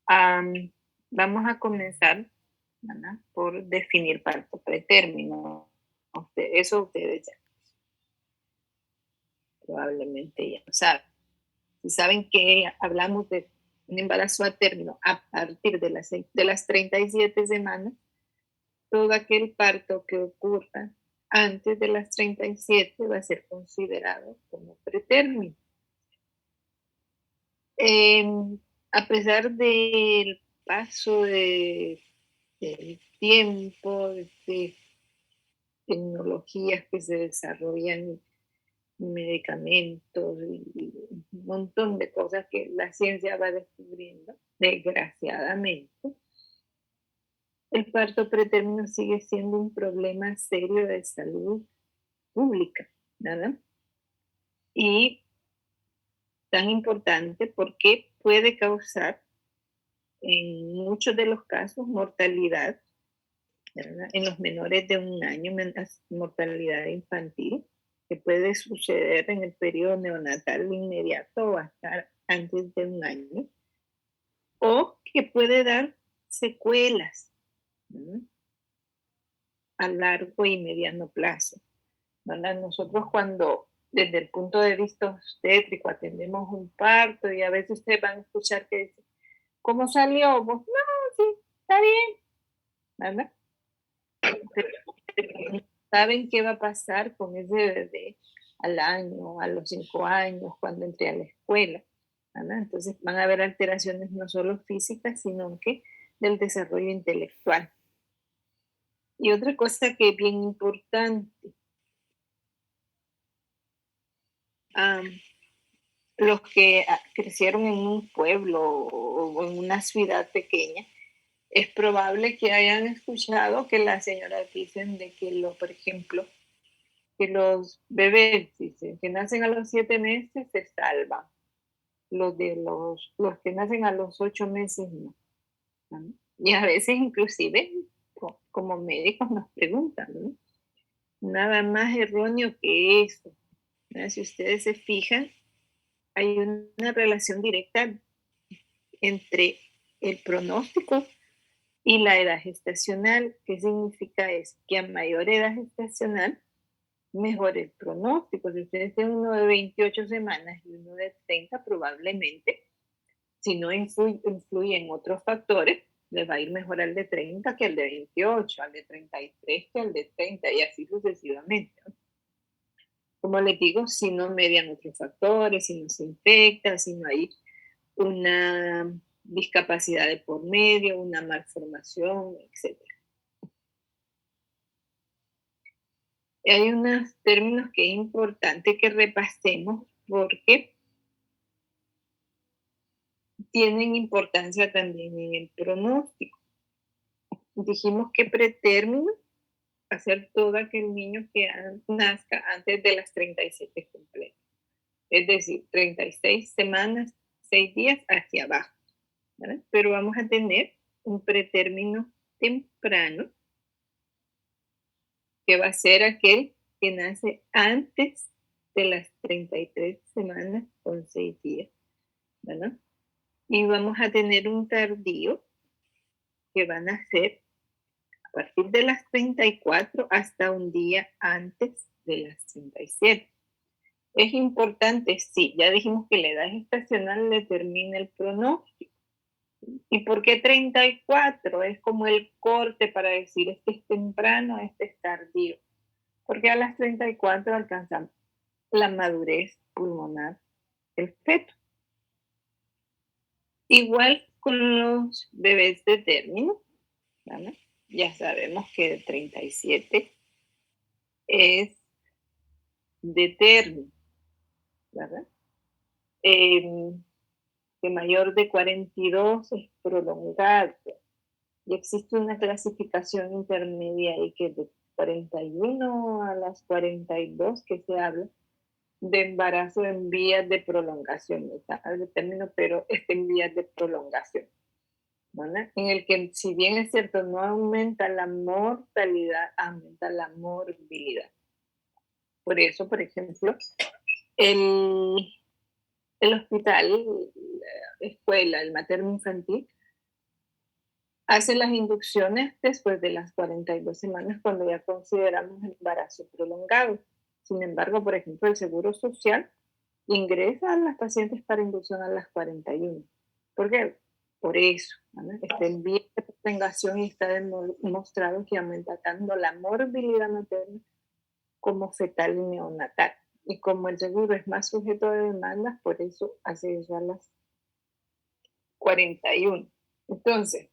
Am, Vamos a comenzar, ¿verdad?, por definir parto pretérmino. Eso ustedes ya probablemente ya lo saben. Si saben que hablamos de un embarazo a término a partir de las 37 semanas, todo aquel parto que ocurra antes de las 37 va a ser considerado como pretérmino. A pesar del paso del tiempo, de tecnologías que se desarrollan, medicamentos y un montón de cosas que la ciencia va descubriendo, desgraciadamente, el parto pretérmino sigue siendo un problema serio de salud pública, ¿verdad? Y tan importante porque puede causar en muchos de los casos mortalidad, ¿verdad?, en los menores de un año, mortalidad infantil, que puede suceder en el periodo neonatal inmediato o hasta antes de un año, o que puede dar secuelas, ¿no?, a largo y mediano plazo, ¿verdad? Nosotros cuando desde el punto de vista obstétrico atendemos un parto y a veces ustedes van a escuchar que dicen, ¿cómo salió? Vos, no, sí, está bien, ¿verdad? Saben qué va a pasar con ese bebé al año, a los 5 años, cuando entre a la escuela, ¿verdad? Entonces van a haber alteraciones no solo físicas, sino que del desarrollo intelectual. Y otra cosa que es bien importante, am, los que crecieron en un pueblo o en una ciudad pequeña, es probable que hayan escuchado que las señoras dicen de que, por ejemplo, que los bebés, dicen, que nacen a los 7 meses se salvan. Los que nacen a los 8 meses no, ¿no? Y a veces inclusive como médicos nos preguntan, ¿no? Nada más erróneo que eso, ¿no? Si ustedes se fijan, hay una relación directa entre el pronóstico y la edad gestacional. ¿Qué significa eso? Que a mayor edad gestacional, mejor el pronóstico. Si ustedes tienen uno de 28 semanas y uno de 30, probablemente, si no influye en otros factores, les va a ir mejor al de 30 que al de 28, al de 33 que al de 30 y así sucesivamente, ¿no? Como les digo, si no median otros factores, si no se infecta, si no hay una discapacidad de por medio, una malformación, etcétera. Hay unos términos que es importante que repasemos porque tienen importancia también en el pronóstico. Dijimos que pretérmino va a ser todo aquel niño que nazca antes de las 37 completas, es decir, 36 semanas, 6 días hacia abajo, ¿verdad? Pero vamos a tener un pretérmino temprano, que va a ser aquel que nace antes de las 33 semanas con 6 días, ¿verdad? Y vamos a tener un tardío que van a ser a partir de las 34 hasta un día antes de las 37. Es importante, sí, ya dijimos que la edad gestacional determina el pronóstico. ¿Y por qué 34? Es como el corte para decir, este es temprano, este es tardío. Porque a las 34 alcanzamos la madurez pulmonar del feto. Igual con los bebés de término, ¿verdad? Ya sabemos que de 37 es de término, ¿verdad? Que mayor de 42 es prolongado. Y existe una clasificación intermedia ahí que de 41 a las 42 que se habla de embarazo en vías de prolongación, no está el término, pero está en vías de prolongación, ¿verdad? En el que, si bien es cierto, no aumenta la mortalidad, aumenta la morbilidad. Por eso, por ejemplo, el hospital, la escuela, el materno infantil, hace las inducciones después de las 42 semanas cuando ya consideramos embarazo prolongado. Sin embargo, por ejemplo, el Seguro Social ingresa a las pacientes para inducción a las 41. ¿Por qué? Por eso, ¿no? Está en vía de prolongación y está demostrado que aumenta tanto la morbilidad materna como fetal y neonatal. Y como el seguro es más sujeto de demandas, por eso hace eso a las 41. Entonces,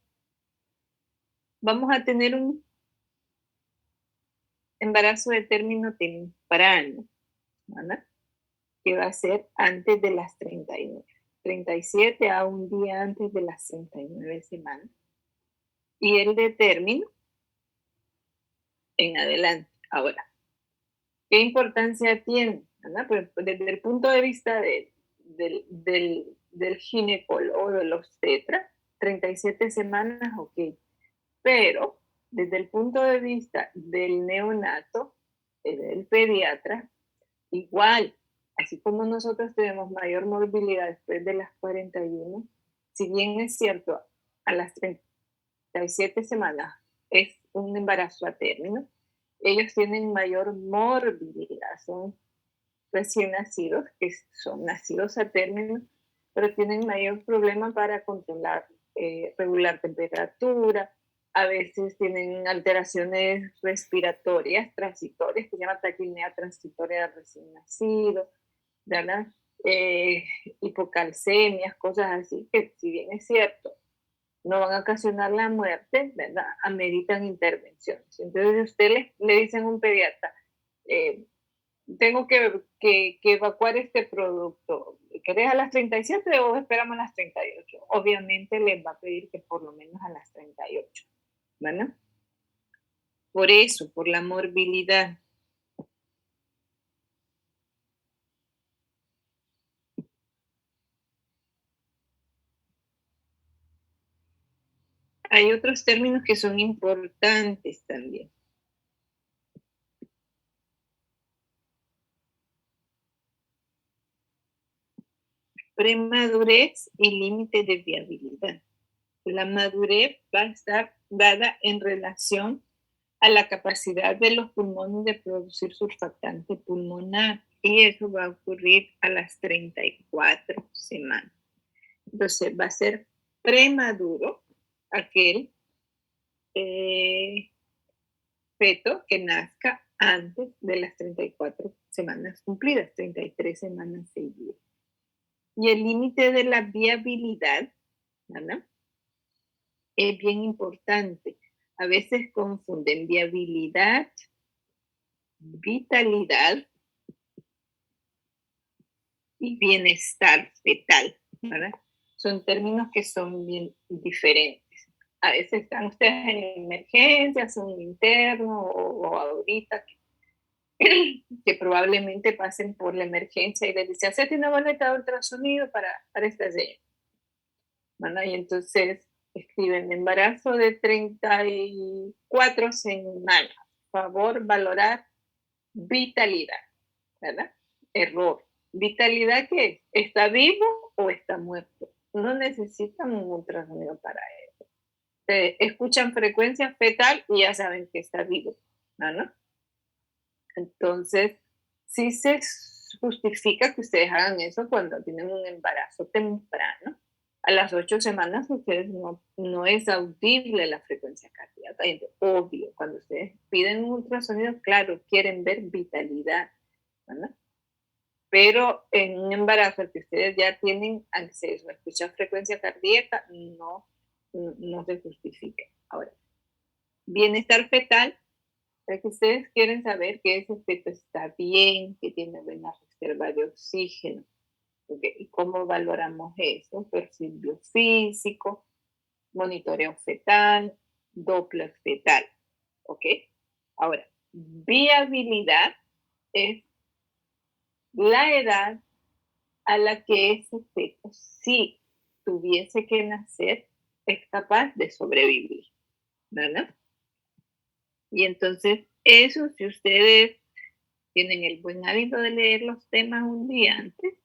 vamos a tener un embarazo de término temprano, ¿verdad? Que va a ser antes de las 39. 37 a un día antes de las 39 semanas. Y el de término en adelante. Ahora, ¿qué importancia tiene? ¿Verdad? Pues desde el punto de vista del ginecólogo, del obstetra, 37 semanas, ok. Pero desde el punto de vista del neonato, del pediatra, igual, así como nosotros tenemos mayor morbilidad después de las 41, si bien es cierto, a las 37 semanas es un embarazo a término, ellos tienen mayor morbilidad, son recién nacidos, que son nacidos a término, pero tienen mayor problema para controlar, regular temperatura, a veces tienen alteraciones respiratorias transitorias, que se llama taquipnea transitoria de recién nacido, ¿verdad? Eh, Hipocalcemias, cosas así, que si bien es cierto, no van a ocasionar la muerte, ¿verdad? Ameritan intervenciones. Entonces, usted le dicen a un pediatra, eh, tengo que evacuar este producto. ¿Querés a las 37 o esperamos a las 38? Obviamente les va a pedir que por lo menos a las 38, ¿verdad? Por eso, por la morbilidad. Hay otros términos que son importantes también. Premadurez y límite de viabilidad. La madurez va a estar dada en relación a la capacidad de los pulmones de producir surfactante pulmonar, y eso va a ocurrir a las 34 semanas. Entonces va a ser premaduro aquel feto que nazca antes de las 34 semanas cumplidas, 33 semanas 6 días. Y el límite de la viabilidad, ¿verdad? Es bien importante. A veces confunden viabilidad, vitalidad y bienestar fetal, ¿verdad? Son términos que son bien diferentes. A veces están ustedes en emergencia, son interno o ahorita que probablemente pasen por la emergencia y les dice, hacete una boleta de ultrasonido para esta señora, ¿verdad? Y entonces escriben embarazo de 34 semanas, favor valorar vitalidad, ¿verdad? Error. ¿Vitalidad qué es? ¿Está vivo o está muerto? No necesitan un ultrasonido para eso. Escuchan frecuencia fetal y ya saben que está vivo, ¿no? Entonces, sí se justifica que ustedes hagan eso cuando tienen un embarazo temprano. A las 8 semanas ustedes no es audible la frecuencia cardíaca. Obvio, cuando ustedes piden un ultrasonido, claro, quieren ver vitalidad, ¿no? Pero en un embarazo al que ustedes ya tienen acceso a escuchar frecuencia cardíaca, no se justifica. Ahora, bienestar fetal es que ustedes quieren saber que ese feto está bien, que tiene buena reserva de oxígeno. ¿Okay? ¿Y cómo valoramos eso? Perfil biofísico, monitoreo fetal, Doppler fetal. ¿Ok? Ahora, viabilidad es la edad a la que ese feto, si tuviese que nacer, es capaz de sobrevivir, ¿verdad? Y entonces, eso, si ustedes tienen el buen hábito de leer los temas un día antes,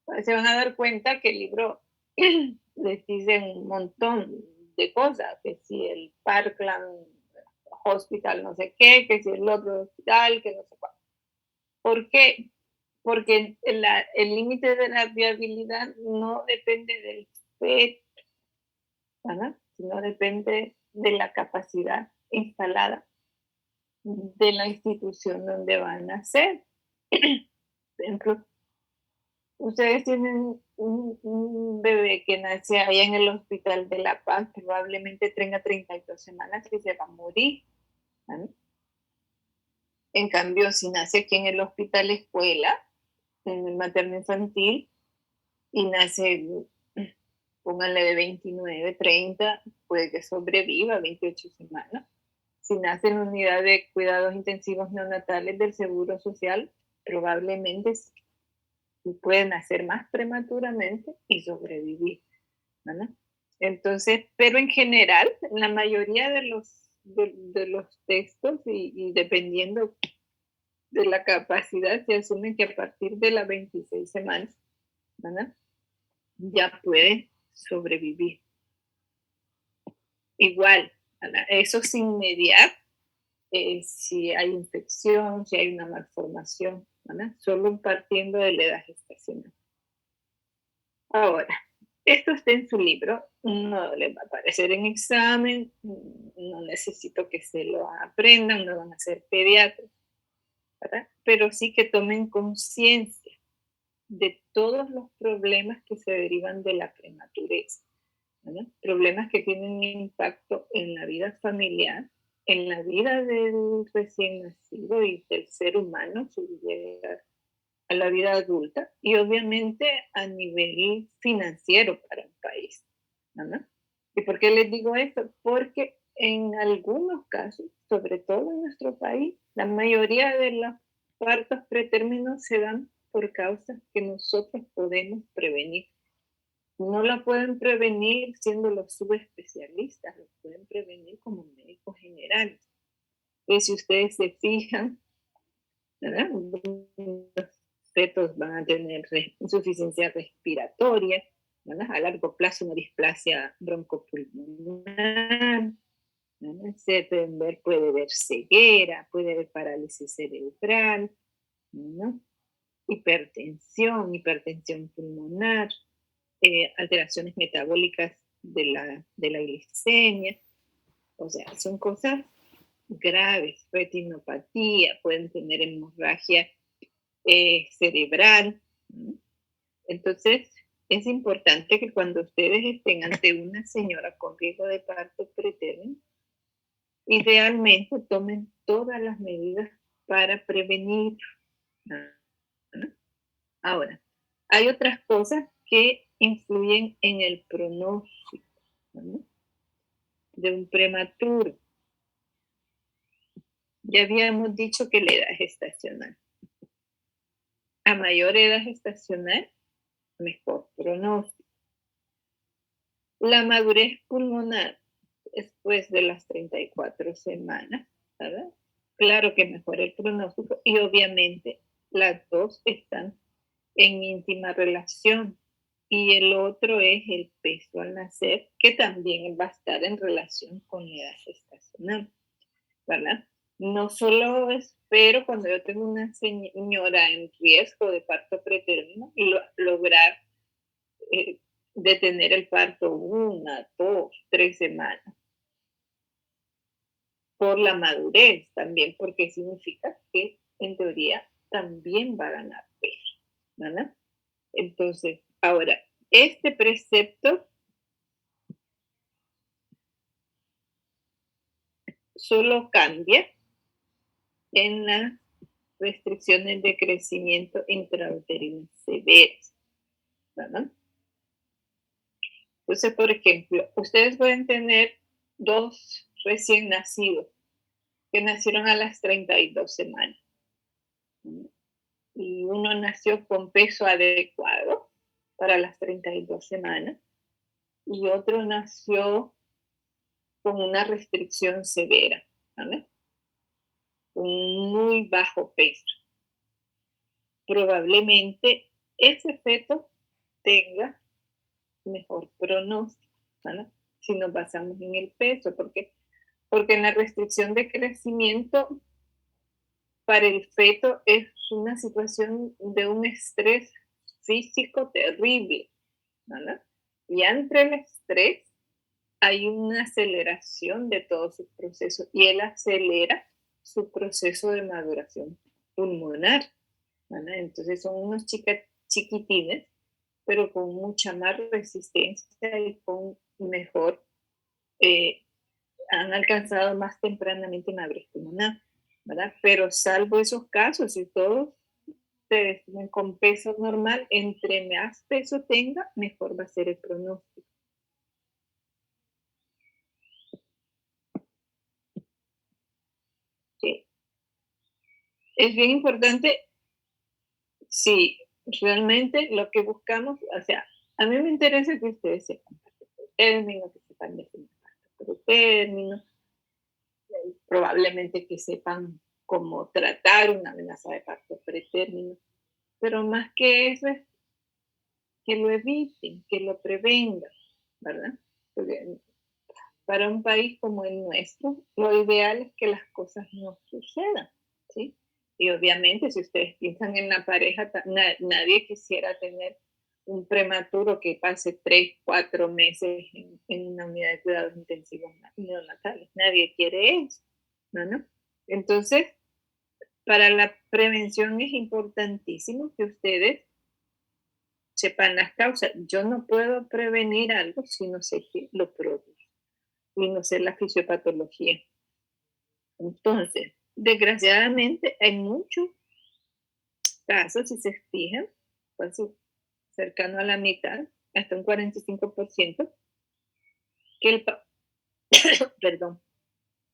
pues se van a dar cuenta que el libro les dice un montón de cosas, que si el Parkland Hospital no sé qué, que si el otro hospital, que no sé cuál. ¿Por qué? Porque el límite de la viabilidad no depende del feto, ¿verdad? Sino depende de la capacidad instalada de la institución donde van a nacer. Por ejemplo, ustedes tienen un bebé que nace allá en el Hospital de La Paz, probablemente tenga 32 semanas y se va a morir, ¿vale? En cambio, si nace aquí en el Hospital Escuela, en el materno infantil, y nace, pónganle de 29, 30, puede que sobreviva 28 semanas. Si nace en la unidad de cuidados intensivos neonatales del Seguro Social, probablemente puede nacer más prematuramente y sobrevivir, ¿verdad? Entonces, pero en general, la mayoría de los textos y dependiendo de la capacidad, se asume que a partir de las 26 semanas, ¿verdad? Ya puede sobrevivir. Igual, ¿verdad? Eso sin mediar si hay infección, si hay una malformación, ¿verdad? Solo partiendo de la edad gestacional. Ahora, esto está en su libro, no les va a aparecer en examen, no necesito que se lo aprendan, no van a ser pediatras, ¿verdad? Pero sí que tomen conciencia de todos los problemas que se derivan de la prematurez, ¿verdad? Problemas que tienen impacto en la vida familiar, en la vida del recién nacido y del ser humano, si llega a la vida adulta, y obviamente a nivel financiero para un país, ¿verdad? ¿Y por qué les digo esto? Porque en algunos casos, sobre todo en nuestro país, la mayoría de los partos pretérminos se dan por causas que nosotros podemos prevenir. No la pueden prevenir siendo los subespecialistas, lo pueden prevenir como médicos generales. Y si ustedes se fijan, ¿verdad? Los fetos van a tener insuficiencia respiratoria, ¿verdad? A largo plazo una displasia broncopulmonar, se pueden ver, puede haber ceguera, puede haber parálisis cerebral, ¿no? Hipertensión pulmonar, alteraciones metabólicas de la glicemia, o sea, son cosas graves, retinopatía, pueden tener hemorragia cerebral, ¿no? Entonces, es importante que cuando ustedes estén ante una señora con riesgo de parto pretérmino, idealmente tomen todas las medidas para prevenir, ¿no? Ahora, hay otras cosas que influyen en el pronóstico, ¿no? De un prematuro. Ya habíamos dicho que la edad gestacional. A mayor edad gestacional, mejor pronóstico. La madurez pulmonar después de las 34 semanas, ¿verdad? Claro que mejora el pronóstico y obviamente las dos están en íntima relación. Y el otro es el peso al nacer, que también va a estar en relación con la edad gestacional, ¿verdad? No solo espero cuando yo tengo una señora en riesgo de parto pretérmino y lograr eh, detener el parto 1, 2, 3 semanas por la madurez también, porque significa que en teoría también va a ganar peso, ¿verdad? Entonces, ahora, este precepto solo cambia en las restricciones de crecimiento intrauterino severas, ¿verdad? Entonces, por ejemplo, ustedes pueden tener dos recién nacidos que nacieron a las 32 semanas. Y uno nació con peso adecuado para las 32 semanas y otro nació con una restricción severa, ¿vale? Con muy bajo peso. Probablemente ese feto tenga mejor pronóstico, ¿vale? si nos basamos en el peso, porque en la restricción de crecimiento para el feto es una situación de un estrés físico terrible, ¿verdad? Y entre el estrés hay una aceleración de todos sus procesos y él acelera su proceso de maduración pulmonar, ¿verdad? Entonces son unos chiquitines, pero con mucha más resistencia y con mejor, han alcanzado más tempranamente madurez pulmonar, ¿verdad? Pero salvo esos casos, si todos se definen con peso normal, entre más peso tenga, mejor va a ser el pronóstico. Sí. Es bien importante, si realmente lo que buscamos, o sea, a mí me interesa que ustedes sepan términos, que sepan definir por términos, probablemente que sepan cómo tratar una amenaza de parto pretérmino, pero más que eso es que lo eviten, que lo prevengan, ¿verdad? Porque para un país como el nuestro, lo ideal es que las cosas no sucedan, ¿sí? Y obviamente, si ustedes piensan en la pareja, nadie quisiera tener un prematuro que pase 3, 4 meses en una unidad de cuidados intensivos neonatales. Nadie quiere eso, ¿no? Entonces, para la prevención es importantísimo que ustedes sepan las causas. Yo no puedo prevenir algo si no sé qué lo produce y no sé la fisiopatología. Entonces, desgraciadamente, hay muchos casos, si se fijan, casi cercano a la mitad, hasta un 45%, que perdón,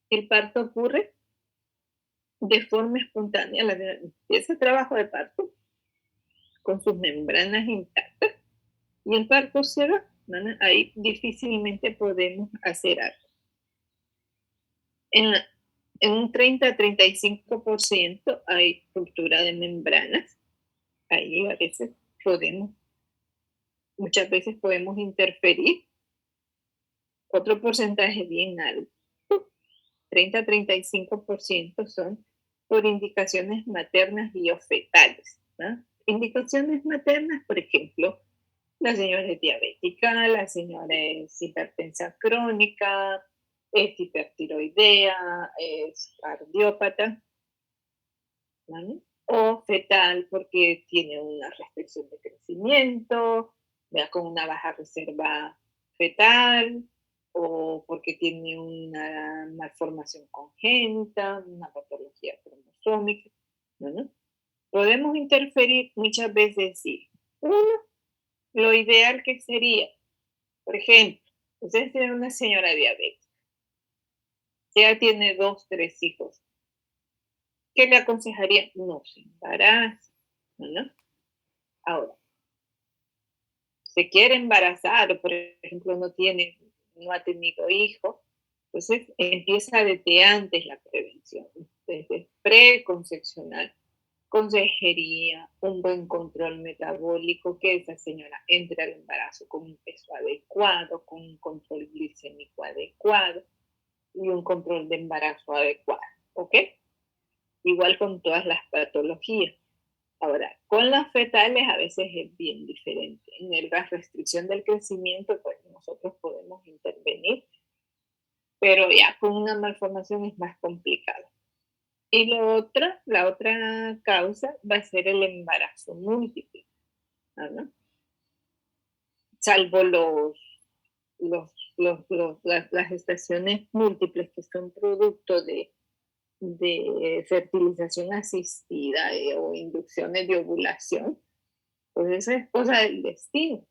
que el parto ocurre de forma espontánea. Ese trabajo de parto con sus membranas intactas y el parto se va, ¿no? Ahí difícilmente podemos hacer algo. En, en un 30-35% hay ruptura de membranas. Ahí a veces muchas veces podemos interferir. Otro porcentaje bien alto, 30-35% son por indicaciones maternas biofetales, ¿no? Indicaciones maternas, por ejemplo, la señora es diabética, la señora es hipertensa crónica, es hipertiroidea, es cardiópata, ¿vale? O fetal porque tiene una restricción de crecimiento, ¿verdad? Con una baja reserva fetal, o porque tiene una malformación congénita, una patología cromosómica, ¿no? Podemos interferir muchas veces, sí. Uno, lo ideal que sería, por ejemplo, ustedes tienen una señora diabética, ya tiene 2, 3 hijos. ¿Qué le aconsejaría? No se embarace, ¿no? Ahora, se quiere embarazar, o por ejemplo no ha tenido hijos, entonces empieza desde antes la prevención, desde preconcepcional, consejería, un buen control metabólico, que esa señora entre al embarazo con un peso adecuado, con un control glicémico adecuado y un control de embarazo adecuado, ¿ok? Igual con todas las patologías. Ahora, con las fetales a veces es bien diferente. En la restricción del crecimiento, pues nosotros podemos intervenir, pero ya con una malformación es más complicado. Y la otra causa va a ser el embarazo múltiple, ¿no? Salvo las gestaciones múltiples que son producto de fertilización asistida o inducciones de ovulación, pues eso es cosa del destino,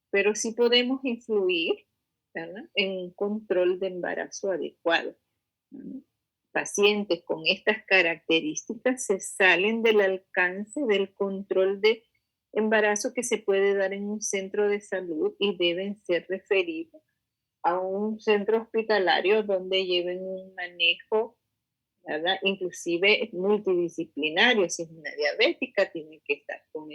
pero sí podemos influir, ¿verdad?, en un control de embarazo adecuado, ¿verdad? Pacientes con estas características se salen del alcance del control de embarazo que se puede dar en un centro de salud y deben ser referidos a un centro hospitalario donde lleven un manejo, ¿verdad? Inclusive multidisciplinario. Si es una diabética, tiene que estar con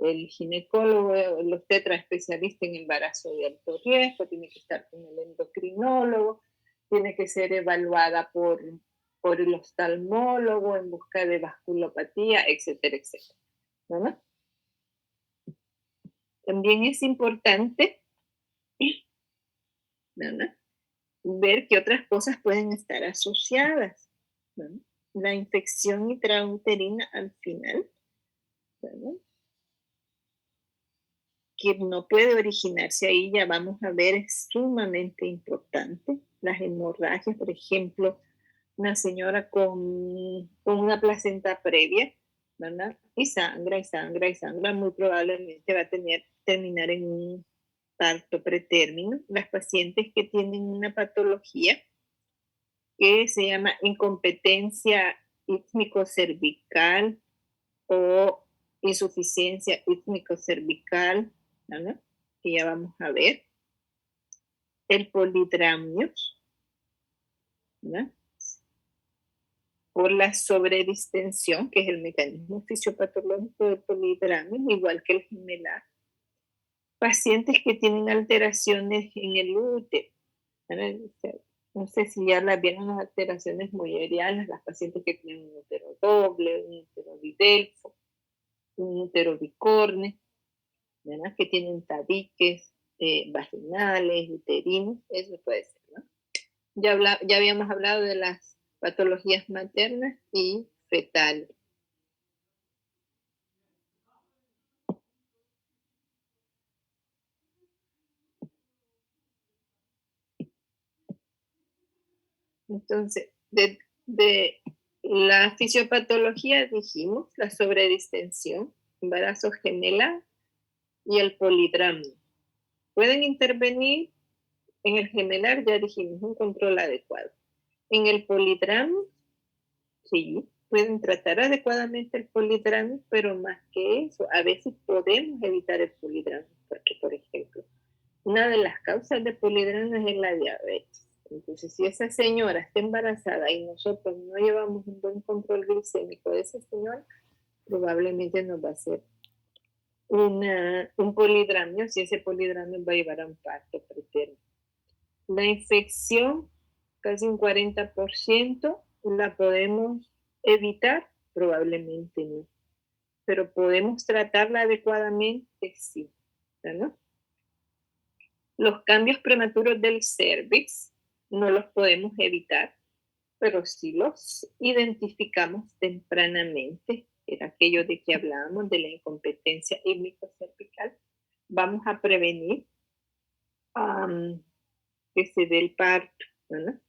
el ginecólogo, el obstetra especialista en embarazo de alto riesgo, tiene que estar con el endocrinólogo, tiene que ser evaluada por el oftalmólogo en busca de vasculopatía, etcétera, etcétera. ¿No? También es importante, ¿no?, ver qué otras cosas pueden estar asociadas, ¿no? La infección intrauterina al final, ¿no?, que no puede originarse ahí, ya vamos a ver, es sumamente importante. Las hemorragias, por ejemplo, una señora con una placenta previa, ¿verdad? Y sangra, y sangra, y sangra, muy probablemente va a terminar en un parto pretérmino. Las pacientes que tienen una patología que se llama incompetencia ísmico-cervical o insuficiencia ísmico-cervical, ¿verdad?, que ya vamos a ver. El polidramio, ¿verdad?, por la sobredistensión, que es el mecanismo fisiopatológico del polidramio, igual que el gemelar. Pacientes que tienen alteraciones en el útero, ¿verdad? No sé si ya las vieron las alteraciones mullerianas, las pacientes que tienen un útero doble, un útero bidelfo, un útero bicorne, ¿verdad?, que tienen tabiques vaginales, uterinos, eso puede ser, ¿no? Ya habíamos hablado de las patologías maternas y fetales. Entonces, de la fisiopatología dijimos la sobredistensión, embarazo gemelar y el polidramio. Pueden intervenir en el gemelar, ya dijimos, un control adecuado. En el polidramio, sí, pueden tratar adecuadamente el polidramio, pero más que eso, a veces podemos evitar el polidramio, porque, por ejemplo, una de las causas de polidramio es la diabetes. Entonces, si esa señora está embarazada y nosotros no llevamos un buen control glicémico de esa señora, probablemente nos va a hacer un polidramio, si ese polidramio va a llevar a un parto preterno. La infección, casi un 40%, la podemos evitar, probablemente no, pero podemos tratarla adecuadamente, sí, ¿no? Los cambios prematuros del cervix no los podemos evitar, pero sí los identificamos tempranamente. Era aquello de que hablábamos de la incompetencia cervical. Vamos a prevenir que se dé el parto, ¿no?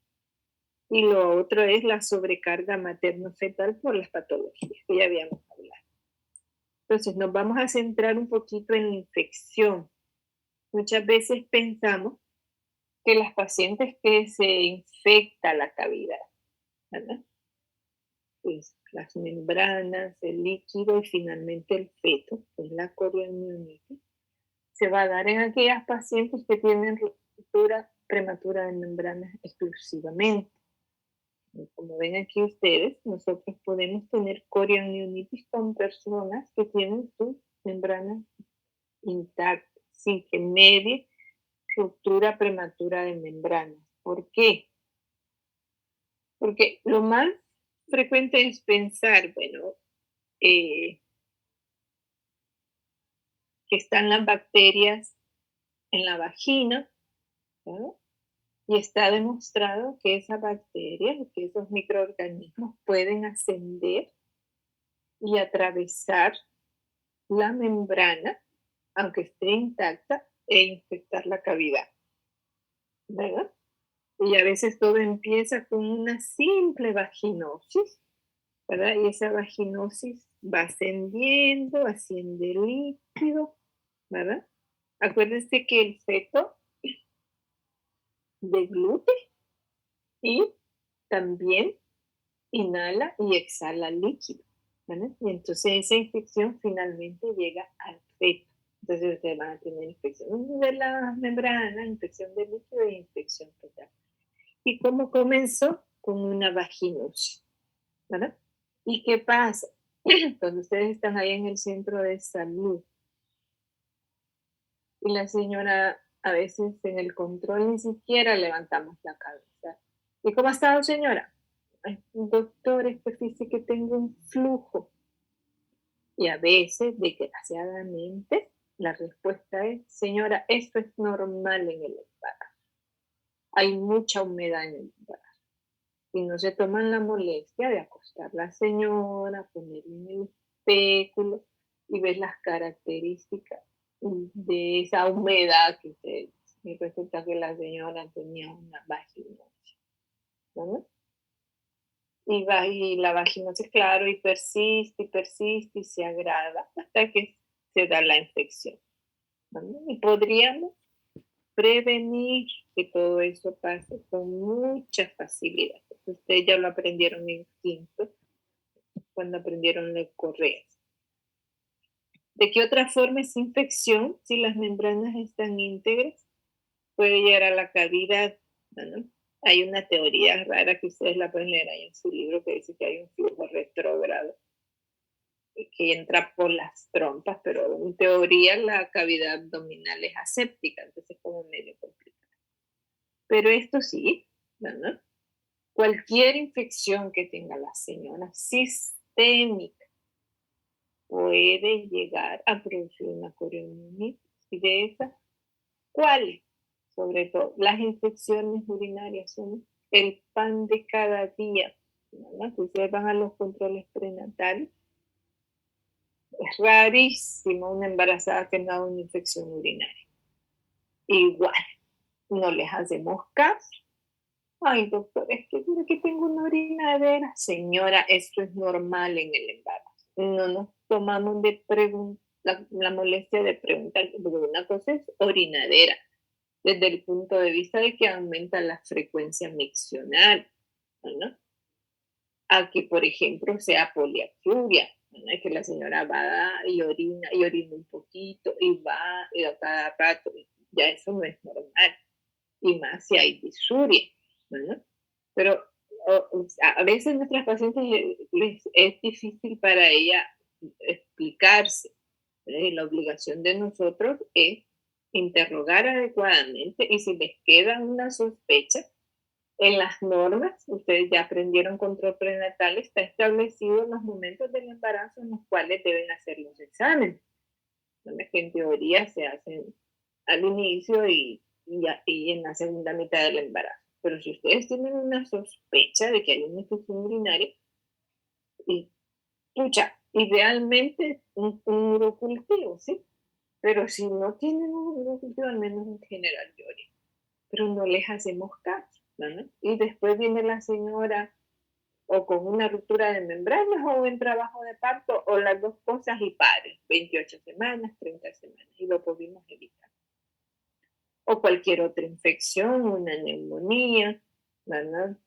Y lo otro es la sobrecarga materno-fetal por las patologías que ya habíamos hablado. Entonces, nos vamos a centrar un poquito en la infección. Muchas veces pensamos que las pacientes que se infecta la cavidad, ¿verdad?, pues las membranas, el líquido y finalmente el feto, que es la corioamnionitis, se va a dar en aquellas pacientes que tienen ruptura prematura de membranas exclusivamente. Como ven aquí ustedes, nosotros podemos tener corioamnionitis con personas que tienen sus membranas intactas, sin que medie ruptura prematura de membranas. ¿Por qué? Porque lo más frecuente es pensar, bueno, que están las bacterias en la vagina, ¿no?, y está demostrado que esa bacteria, que esos microorganismos pueden ascender y atravesar la membrana, aunque esté intacta, e infectar la cavidad, ¿verdad? Y a veces todo empieza con una simple vaginosis, ¿verdad? Y esa vaginosis va ascendiendo, asciende el líquido, ¿verdad? Acuérdense que el feto deglute y también inhala y exhala líquido, ¿vale? Y entonces esa infección finalmente llega al feto. Entonces ustedes van a tener infección de la membrana, infección del líquido e infección fetal. ¿Y cómo comenzó? Con una vaginosis, ¿verdad? ¿Y qué pasa? Cuando ustedes están ahí en el centro de salud Y la señora, a veces en el control ni siquiera levantamos la cabeza. ¿Y cómo ha estado, señora? Ay, doctor, es que dice que tengo un flujo. Y a veces, desgraciadamente, la respuesta es, señora, esto es normal en el embarazo. Hay mucha humedad en el embarazo. Y no se toman la molestia de acostar a la señora, ponerle en el espéculo y ver las características de esa humedad que ustedes. Y resulta que la señora tenía una vaginosis, ¿no? Y la vaginosis, claro, y persiste y se agrava hasta que se da la infección, ¿no? Y podríamos prevenir que todo eso pase con mucha facilidad. Ustedes ya lo aprendieron en quinto, cuando aprendieron las correas. ¿De qué otra forma esa infección, si las membranas están íntegras, puede llegar a la cavidad? ¿No? Hay una teoría rara que ustedes la pueden leer ahí en su libro que dice que hay un flujo retrógrado que entra por las trompas, pero en teoría la cavidad abdominal es aséptica, entonces es como medio complicado. Pero esto sí, ¿no? Cualquier infección que tenga la señora sistémica puede llegar a producir una corionitis. Y de esas, ¿cuáles? Sobre todo, las infecciones urinarias son el pan de cada día, ¿no? Si ustedes van a los controles prenatales, es rarísimo una embarazada que no haga una infección urinaria. Igual, no les hacemos caso. Ay, doctor, es que mira que tengo una orinadera. Señora, esto es normal en el embarazo. No nos tomamos de la molestia de preguntar, porque una cosa es orinadera, desde el punto de vista de que aumenta la frecuencia miccional, ¿no? Aquí, por ejemplo, sea poliacuria, ¿no? Es que la señora va y orina un poquito, y va y a cada rato, ya eso no es normal, y más si hay disuria, ¿no? Pero a veces nuestras pacientes es difícil para ella explicarse. La obligación de nosotros es interrogar adecuadamente y si les queda una sospecha, en las normas, ustedes ya aprendieron control prenatal, está establecido los momentos del embarazo en los cuales deben hacer los exámenes, donde que en teoría se hacen al inicio y en la segunda mitad del embarazo. Pero si ustedes tienen una sospecha de que hay una infección urinaria, y, pucha, idealmente un urocultivo, ¿sí? Pero si no tienen un urocultivo, al menos en general lloren. Pero no les hacemos caso, ¿no? Y después viene la señora o con una ruptura de membranas o en trabajo de parto o las dos cosas y pare, 28 semanas, 30 semanas y lo pudimos evitar. O cualquier otra infección, una neumonía, ¿verdad?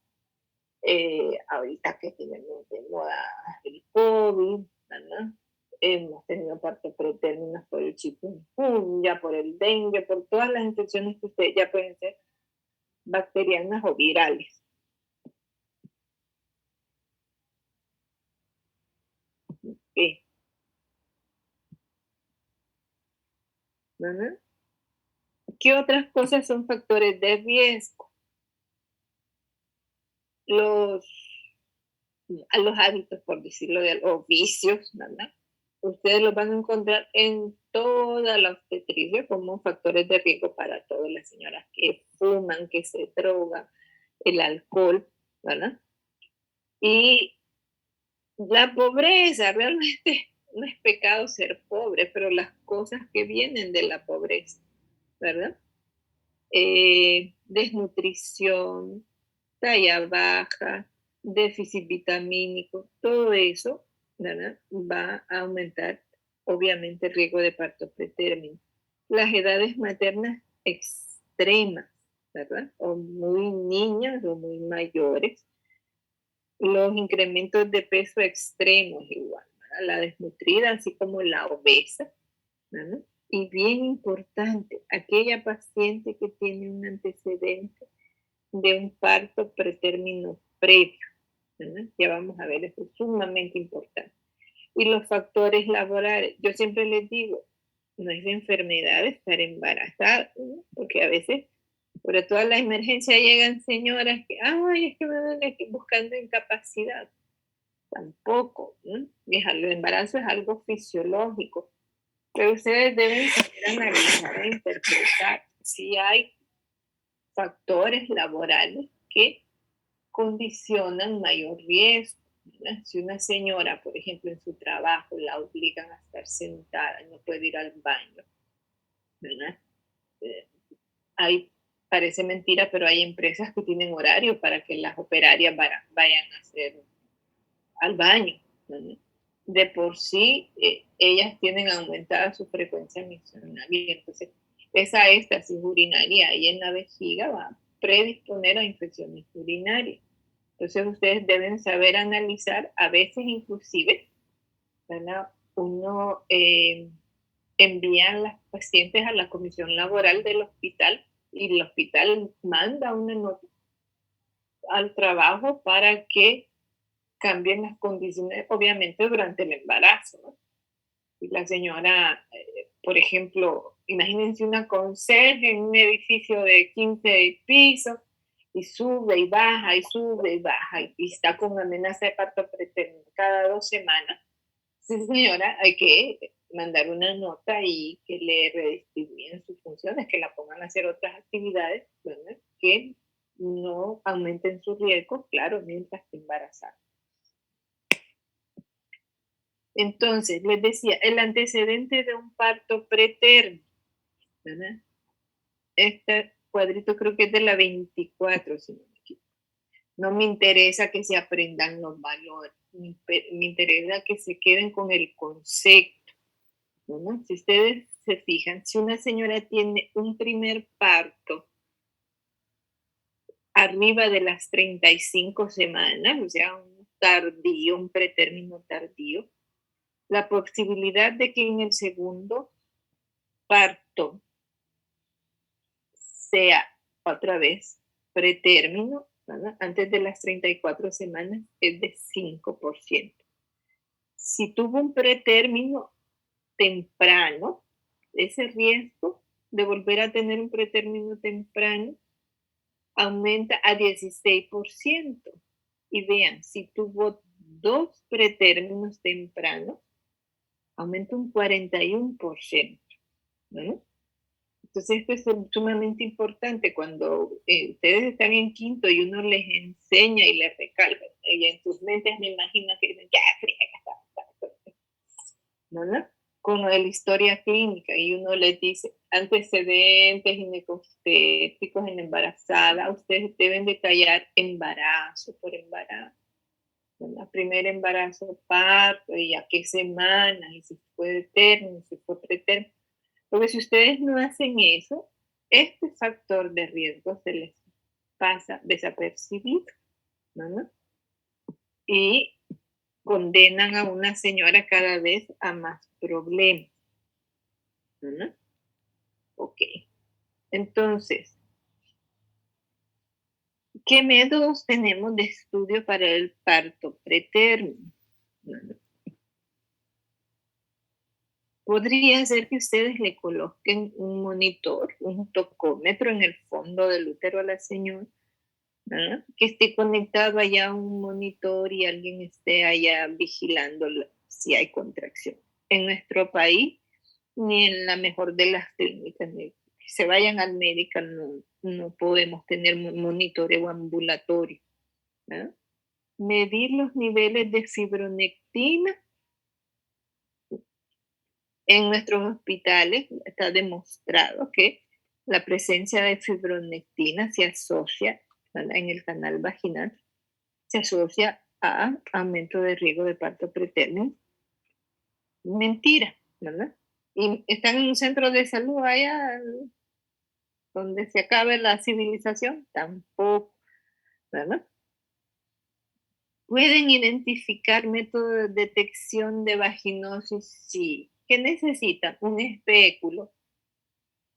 Ahorita que tenemos de moda el COVID, ¿verdad? Hemos tenido partos pretérminos por el chikungunya, por el dengue, por todas las infecciones que ustedes ya pueden ser bacterianas o virales. ¿Qué? ¿Verdad? ¿Qué otras cosas son factores de riesgo? Los, los hábitos, por decirlo de los vicios, ¿verdad? Ustedes los van a encontrar en toda la obstetricia como factores de riesgo para todas las señoras que fuman, que se drogan, el alcohol, ¿verdad? Y la pobreza, realmente no es pecado ser pobre, pero las cosas que vienen de la pobreza, ¿verdad? Desnutrición, talla baja, déficit vitamínico, todo eso, ¿verdad? Va a aumentar obviamente el riesgo de parto pretérmino. Las edades maternas extremas, ¿verdad? O muy niñas o muy mayores. Los incrementos de peso extremos igual, ¿verdad? La desnutrida, así como la obesa, ¿verdad? Y bien importante, aquella paciente que tiene un antecedente de un parto pretérmino previo, ¿verdad? Ya vamos a ver, eso es sumamente importante. Y los factores laborales, yo siempre les digo, no es enfermedad estar embarazada, ¿no? Porque a veces, sobre todo en la emergencia, llegan señoras que, ay, es que me duele aquí buscando incapacidad. Tampoco, ¿no? Y el embarazo es algo fisiológico, pero ustedes deben saber analizar e interpretar si hay factores laborales que condicionan mayor riesgo, ¿verdad? Si una señora, por ejemplo, en su trabajo la obligan a estar sentada, no puede ir al baño, ¿verdad? Eh, hay, parece mentira, pero hay empresas que tienen horario para que las operarias vayan a hacer al baño, ¿verdad? De por sí, ellas tienen aumentada su frecuencia misional y entonces esa éstasis urinaria ahí en la vejiga va a predisponer a infecciones urinarias. Entonces ustedes deben saber analizar, a veces inclusive, ¿verdad? Uno envía a las pacientes a la comisión laboral del hospital y el hospital manda una nota al trabajo para que cambien las condiciones, obviamente durante el embarazo, ¿no? Y la señora, por ejemplo, imagínense una conserje en un edificio de 15 pisos y sube y baja y sube y baja y está con amenaza de parto pretérmino cada 2 semanas. Sí, señora, hay que mandar una nota y que le redistribuyan sus funciones, que la pongan a hacer otras actividades, ¿verdad? Que no aumenten su riesgo, claro, mientras esté embarazada. Entonces, les decía, el antecedente de un parto preterno, ¿verdad? Este cuadrito creo que es de la 24, si no me equivoco. No me interesa que se aprendan los valores, me interesa que se queden con el concepto, ¿no? Si ustedes se fijan, si una señora tiene un primer parto arriba de las 35 semanas, o sea, un tardío, un pretérmino tardío, la posibilidad de que en el segundo parto sea otra vez pretérmino, ¿verdad? Antes de las 34 semanas, es de 5%. Si tuvo un pretérmino temprano, ese riesgo de volver a tener un pretérmino temprano aumenta a 16%. Y vean, si tuvo 2 pretérminos tempranos, aumenta un 41%, ¿no? Entonces, esto es sumamente importante cuando ustedes están en quinto y uno les enseña y les recalca. Y en sus mentes me imagino que dicen, ya, friega, ¿no? Con lo de la historia clínica y uno les dice antecedentes ginecostéticos en embarazada, ustedes deben detallar embarazo por embarazo. ¿No? Primer embarazo, parto, y a qué semana, y si fue término, si fue pretérmino. Porque si ustedes no hacen eso, este factor de riesgo se les pasa desapercibido, ¿no? Y condenan a una señora cada vez a más problemas, ¿no? Ok. Entonces, ¿qué métodos tenemos de estudio para el parto pretérmino? ¿No? Podría ser que ustedes le coloquen un monitor, un tocómetro en el fondo del útero a la señora, ¿verdad? Que esté conectado allá a un monitor y alguien esté allá vigilando si hay contracción. En nuestro país, ni en la mejor de las clínicas, ni que se vayan al médico, no podemos tener monitoreo ambulatorio, ¿verdad? Medir los niveles de fibronectina en nuestros hospitales. Está demostrado que la presencia de fibronectina se asocia, ¿verdad? En el canal vaginal, se asocia a aumento de riesgo de parto pretérmino. Mentira, ¿verdad? Y están en un centro de salud allá donde se acabe la civilización, tampoco, ¿verdad? ¿Pueden identificar métodos de detección de vaginosis? Sí. ¿Qué necesitan? Un espéculo.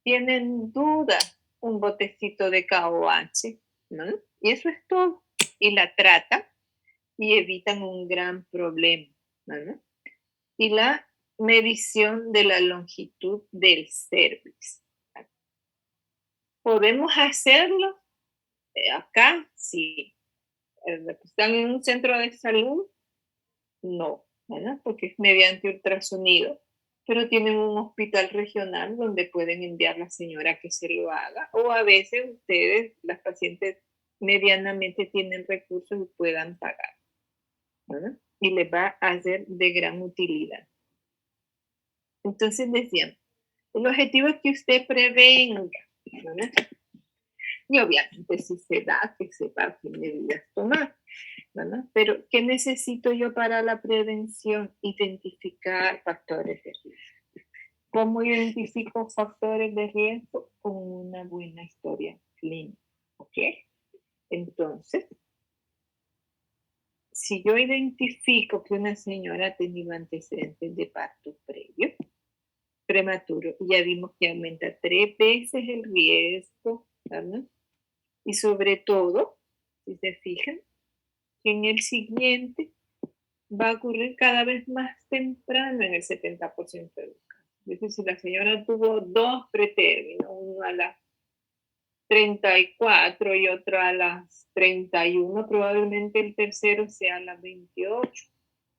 ¿Tienen duda? Un botecito de KOH, ¿no? Y eso es todo. Y la tratan y evitan un gran problema, ¿no? Y la medición de la longitud del cervix. ¿Podemos hacerlo acá? Sí. ¿Están en un centro de salud? No, ¿verdad? Porque es mediante ultrasonido, pero tienen un hospital regional donde pueden enviar a la señora que se lo haga, o a veces ustedes, las pacientes, medianamente tienen recursos y puedan pagar, ¿verdad? Y les va a ser de gran utilidad. Entonces decían, el objetivo es que usted prevenga, ¿verdad? Y obviamente si se da, que sepa qué medidas tomar, ¿verdad? Pero ¿qué necesito yo para la prevención? Identificar factores de riesgo. ¿Cómo identifico factores de riesgo? Con una buena historia clínica, ¿ok? Entonces, si yo identifico que una señora ha tenido antecedentes de parto previo, prematuro, ya vimos que aumenta 3 veces el riesgo, ¿verdad? Y sobre todo, si se fijan, que en el siguiente va a ocurrir cada vez más temprano en el 70% de los casos. Es decir, si la señora tuvo 2 pretérminos, uno a las 34 y otro a las 31, probablemente el tercero sea a las 28,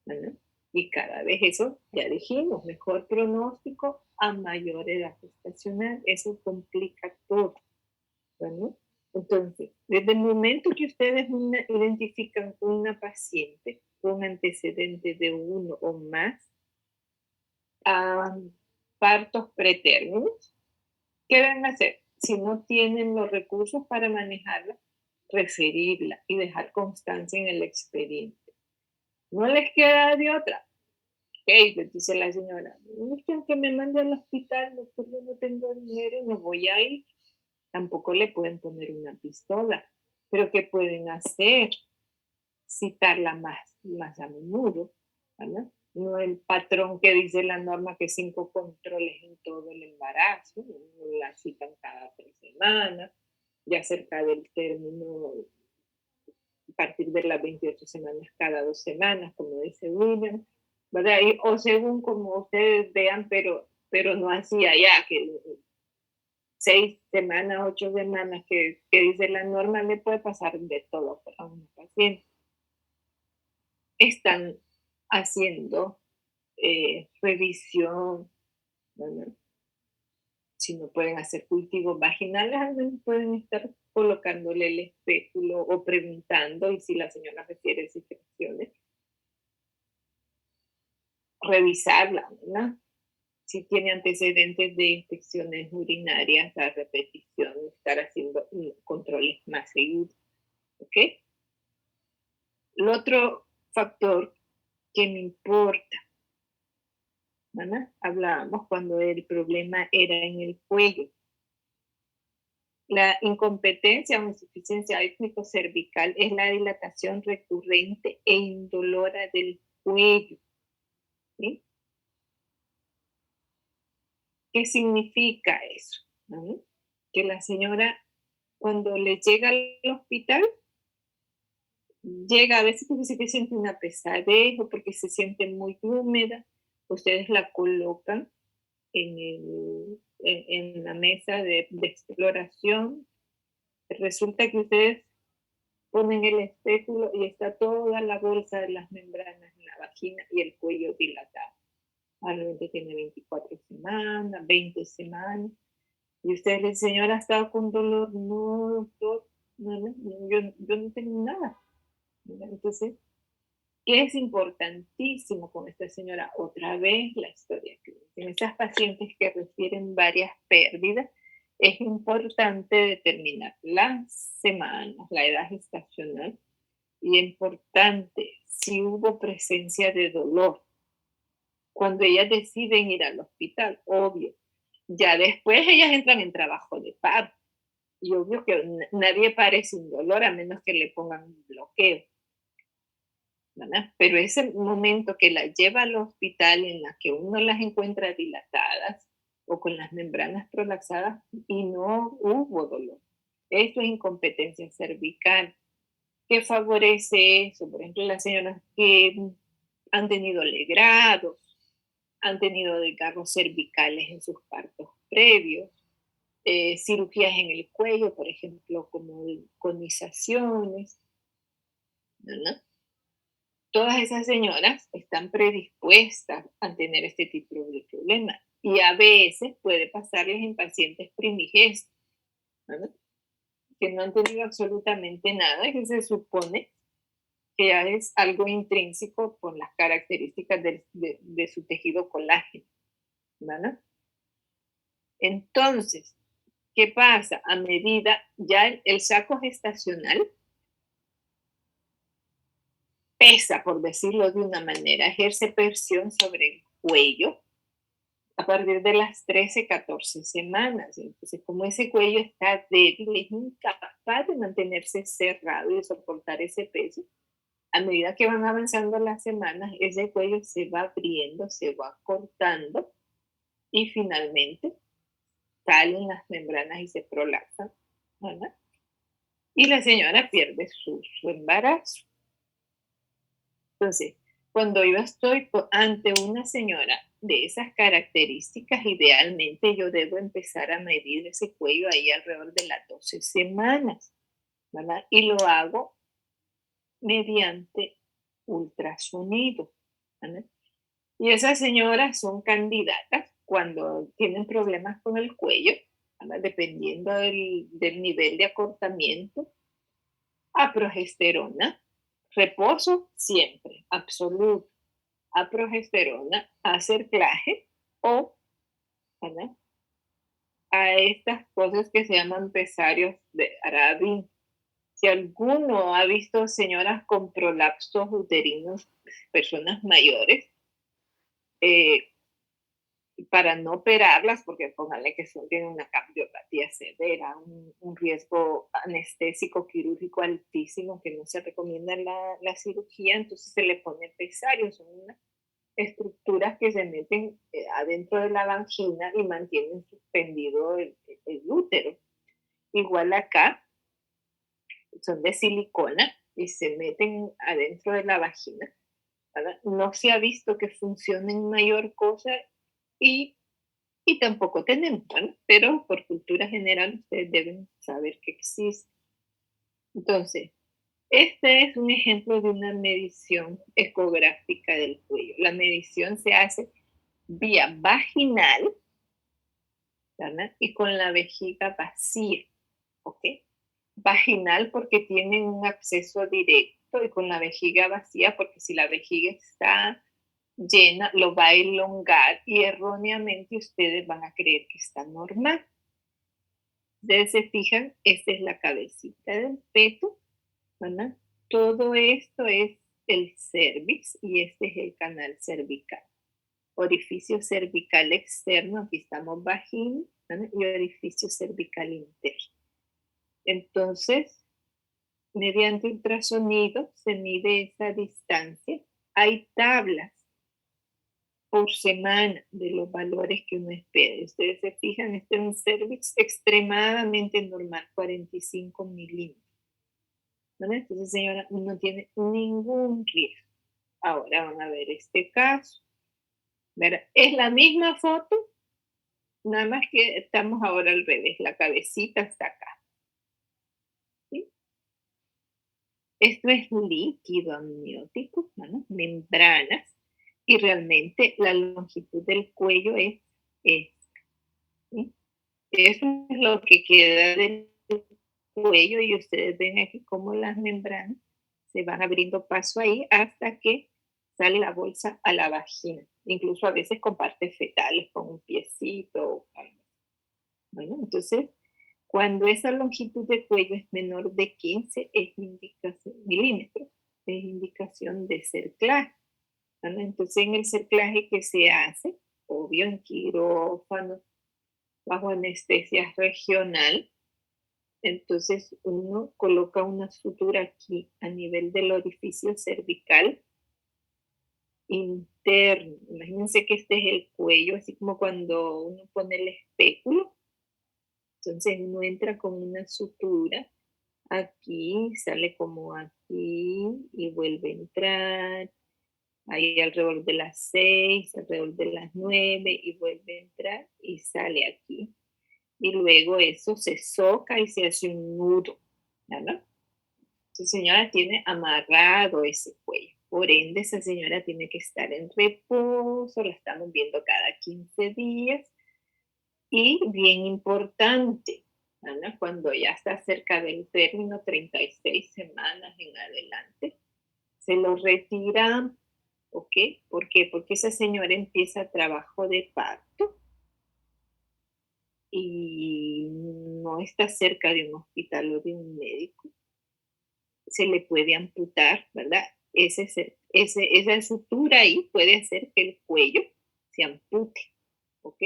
¿no? Y cada vez eso, ya dijimos, mejor pronóstico a mayor edad gestacional. Eso complica todo, ¿no? Entonces, desde el momento que ustedes identifican una paciente con antecedentes de uno o más partos pretérminos, ¿qué deben hacer? Si no tienen los recursos para manejarla, referirla y dejar constancia en el expediente. No les queda de otra. Ok, pues dice la señora, no es que aunque me mande al hospital, doctor, yo no tengo dinero, no voy a ir. Tampoco le pueden poner una pistola, pero ¿qué pueden hacer? Citarla más a menudo, ¿verdad? No el patrón que dice la norma que 5 controles en todo el embarazo, la citan cada 3 semanas, ya cerca del término, a partir de las 28 semanas, cada 2 semanas, como dice William, ¿verdad? O según como ustedes vean, pero no así allá, que 6 semanas, 8 semanas que dice la norma, le puede pasar de todo a una paciente. Están haciendo revisión, ¿no? Si no pueden hacer cultivos vaginales, al menos pueden estar colocándole el espéculo o preguntando, y si la señora refiere secreciones, revisarla, ¿verdad? Si tiene antecedentes de infecciones urinarias a repetición, estar haciendo controles más seguidos, ¿ok? El otro factor que me importa, ¿verdad? Hablábamos cuando el problema era en el cuello. La incompetencia o insuficiencia étnico-cervical es la dilatación recurrente e indolora del cuello, ¿sí? ¿Qué significa eso? ¿No? Que la señora, cuando le llega al hospital, llega a veces porque se siente una pesadez o porque se siente muy húmeda, ustedes la colocan en la mesa de exploración. Resulta que ustedes ponen el espéculo y está toda la bolsa de las membranas en la vagina y el cuello dilatado. Probablemente tiene 24 semanas, 20 semanas. Y usted le dice, señora, ¿ha estado con dolor? No, doctor, no, yo no tengo nada. Entonces, es importantísimo con esta señora, otra vez la historia clínica. En estas pacientes que refieren varias pérdidas, es importante determinar las semanas, la edad gestacional, y importante si hubo presencia de dolor. Cuando ellas deciden ir al hospital, obvio. Ya después ellas entran en trabajo de parto. Y obvio que nadie pare sin dolor a menos que le pongan un bloqueo, ¿verdad? Pero ese momento que la lleva al hospital en la que uno las encuentra dilatadas o con las membranas prolapsadas y no hubo dolor. Eso es incompetencia cervical. ¿Qué favorece eso? Por ejemplo, las señoras que han tenido legrados, han tenido desgarros cervicales en sus partos previos, cirugías en el cuello, por ejemplo, como conizaciones, ¿no? Todas esas señoras están predispuestas a tener este tipo de problemas y a veces puede pasarles en pacientes primigestos, ¿no? Que no han tenido absolutamente nada, que se supone que ya es algo intrínseco por las características de su tejido colágeno, ¿verdad? Entonces, ¿qué pasa? A medida, ya el saco gestacional pesa, por decirlo de una manera, ejerce presión sobre el cuello a partir de las 13, 14 semanas. Entonces, como ese cuello está débil, es incapaz de mantenerse cerrado y de soportar ese peso, a medida que van avanzando las semanas, ese cuello se va abriendo, se va cortando y finalmente salen las membranas y se prolapsan, ¿verdad? Y la señora pierde su embarazo. Entonces, cuando yo estoy ante una señora de esas características, idealmente yo debo empezar a medir ese cuello ahí alrededor de las 12 semanas, ¿verdad? Y lo hago mediante ultrasonido, ¿verdad? Y esas señoras son candidatas cuando tienen problemas con el cuello, ¿verdad? Dependiendo del nivel de acortamiento, a progesterona, reposo siempre, absoluto, a progesterona, a cerclaje o, ¿verdad?, a estas cosas que se llaman pesarios de Arabin. Si alguno ha visto señoras con prolapsos uterinos, personas mayores, eh, para no operarlas, porque póngale que son, tienen una cardiopatía severa, un riesgo anestésico quirúrgico altísimo, que no se recomienda la cirugía, entonces se le pone pesario, son unas estructuras que se meten adentro de la vagina y mantienen suspendido el útero. Igual acá, son de silicona y se meten adentro de la vagina, ¿verdad? No se ha visto que funcionen mayor cosa y y tampoco tenemos, ¿no? Pero por cultura general ustedes deben saber que existe. Entonces, este es un ejemplo de una medición ecográfica del cuello. La medición se hace vía vaginal, ¿verdad? Y con la vejiga vacía, ¿ok? Vaginal porque tienen un acceso directo y con la vejiga vacía porque si la vejiga está llena, lo va a elongar y erróneamente ustedes van a creer que está normal. Ustedes se fijan, esta es la cabecita del feto, ¿verdad? Todo esto es el cervix y este es el canal cervical. Orificio cervical externo, aquí estamos vagina, ¿verdad? Y orificio cervical interno. Entonces, mediante ultrasonido se mide esa distancia. Hay tablas por semana de los valores que uno espera. Ustedes se fijan, este es un cervix extremadamente normal, 45 milímetros. ¿No? Entonces, señora, no tiene ningún riesgo. Ahora van a ver este caso. ¿Verdad? Es la misma foto, nada más que estamos ahora al revés. La cabecita está acá. ¿Sí? Esto es líquido amniótico, ¿no? Membranas, y realmente la longitud del cuello es, ¿sí? Eso es lo que queda del cuello y ustedes ven aquí cómo las membranas se van abriendo paso ahí hasta que sale la bolsa a la vagina, incluso a veces con partes fetales, con un piecito. Bueno, entonces, cuando esa longitud de cuello es menor de 15 es indicación, milímetros, es indicación de cerclaje. ¿Vale? Entonces, en el cerclaje que se hace, obvio en quirófano, bajo anestesia regional, entonces uno coloca una sutura aquí a nivel del orificio cervical interno. Imagínense que este es el cuello, así como cuando uno pone el espéculo. Entonces uno entra con una sutura aquí, sale como aquí y vuelve a entrar ahí alrededor de las 6, alrededor de las 9 y vuelve a entrar y sale aquí. Y luego eso se soca y se hace un nudo, ¿no? Esa señora tiene amarrado ese cuello. Por ende, esa señora tiene que estar en reposo, la estamos viendo cada 15 días. Y bien importante, Ana, cuando ya está cerca del término, 36 semanas en adelante, se lo retira. ¿Ok? ¿Por qué? Porque esa señora empieza trabajo de parto y no está cerca de un hospital o de un médico. Se le puede amputar, ¿verdad? Esa sutura ahí puede hacer que el cuello se ampute, ¿ok?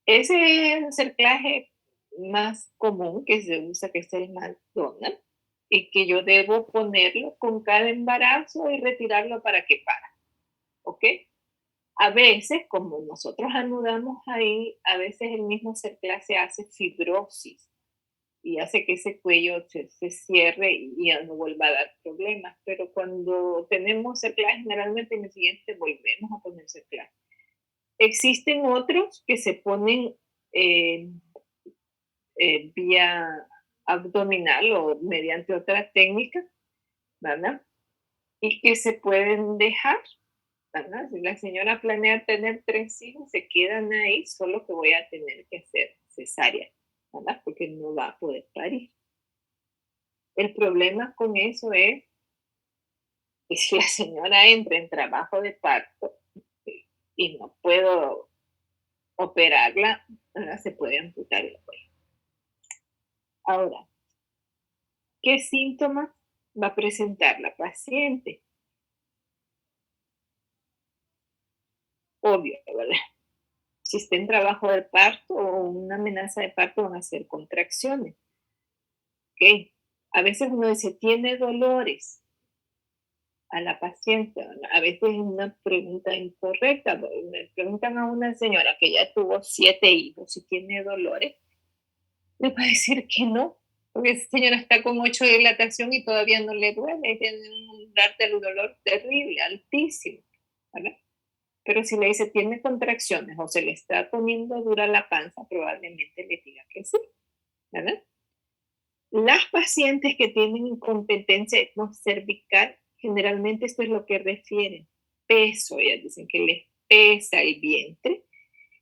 Ese es el cerclaje más común que se usa, que es el McDonald's, y que yo debo ponerlo con cada embarazo y retirarlo para que para, ¿ok? A veces, como nosotros anudamos ahí, a veces el mismo cerclaje hace fibrosis y hace que ese cuello se cierre y ya no vuelva a dar problemas. Pero cuando tenemos cerclaje, generalmente en el siguiente volvemos a poner cerclaje. Existen otros que se ponen eh, vía abdominal o mediante otra técnica, ¿verdad? Y que se pueden dejar, ¿verdad? Si la señora planea tener 3 hijos, se quedan ahí, solo que voy a tener que hacer cesárea, ¿verdad? Porque no va a poder parir. El problema con eso es que si la señora entra en trabajo de parto y no puedo operarla, ¿verdad? Se puede amputar el cuello. Ahora, ¿qué síntomas va a presentar la paciente? Obvio, ¿verdad? Si está en trabajo de parto o una amenaza de parto, van a ser contracciones. ¿Ok? A veces uno dice, ¿tiene dolores? A la paciente, a veces es una pregunta incorrecta. Me preguntan a una señora que ya tuvo 7 hijos si tiene dolores, le va a decir que no, porque esa señora está con 8 de dilatación y todavía no le duele, tiene un darte el dolor terrible, altísimo, ¿verdad? Pero si le dice tiene contracciones o se le está poniendo dura la panza, probablemente le diga que sí, ¿verdad? Las pacientes que tienen incompetencia cervical, generalmente esto es lo que refieren. Peso, ellas dicen que les pesa el vientre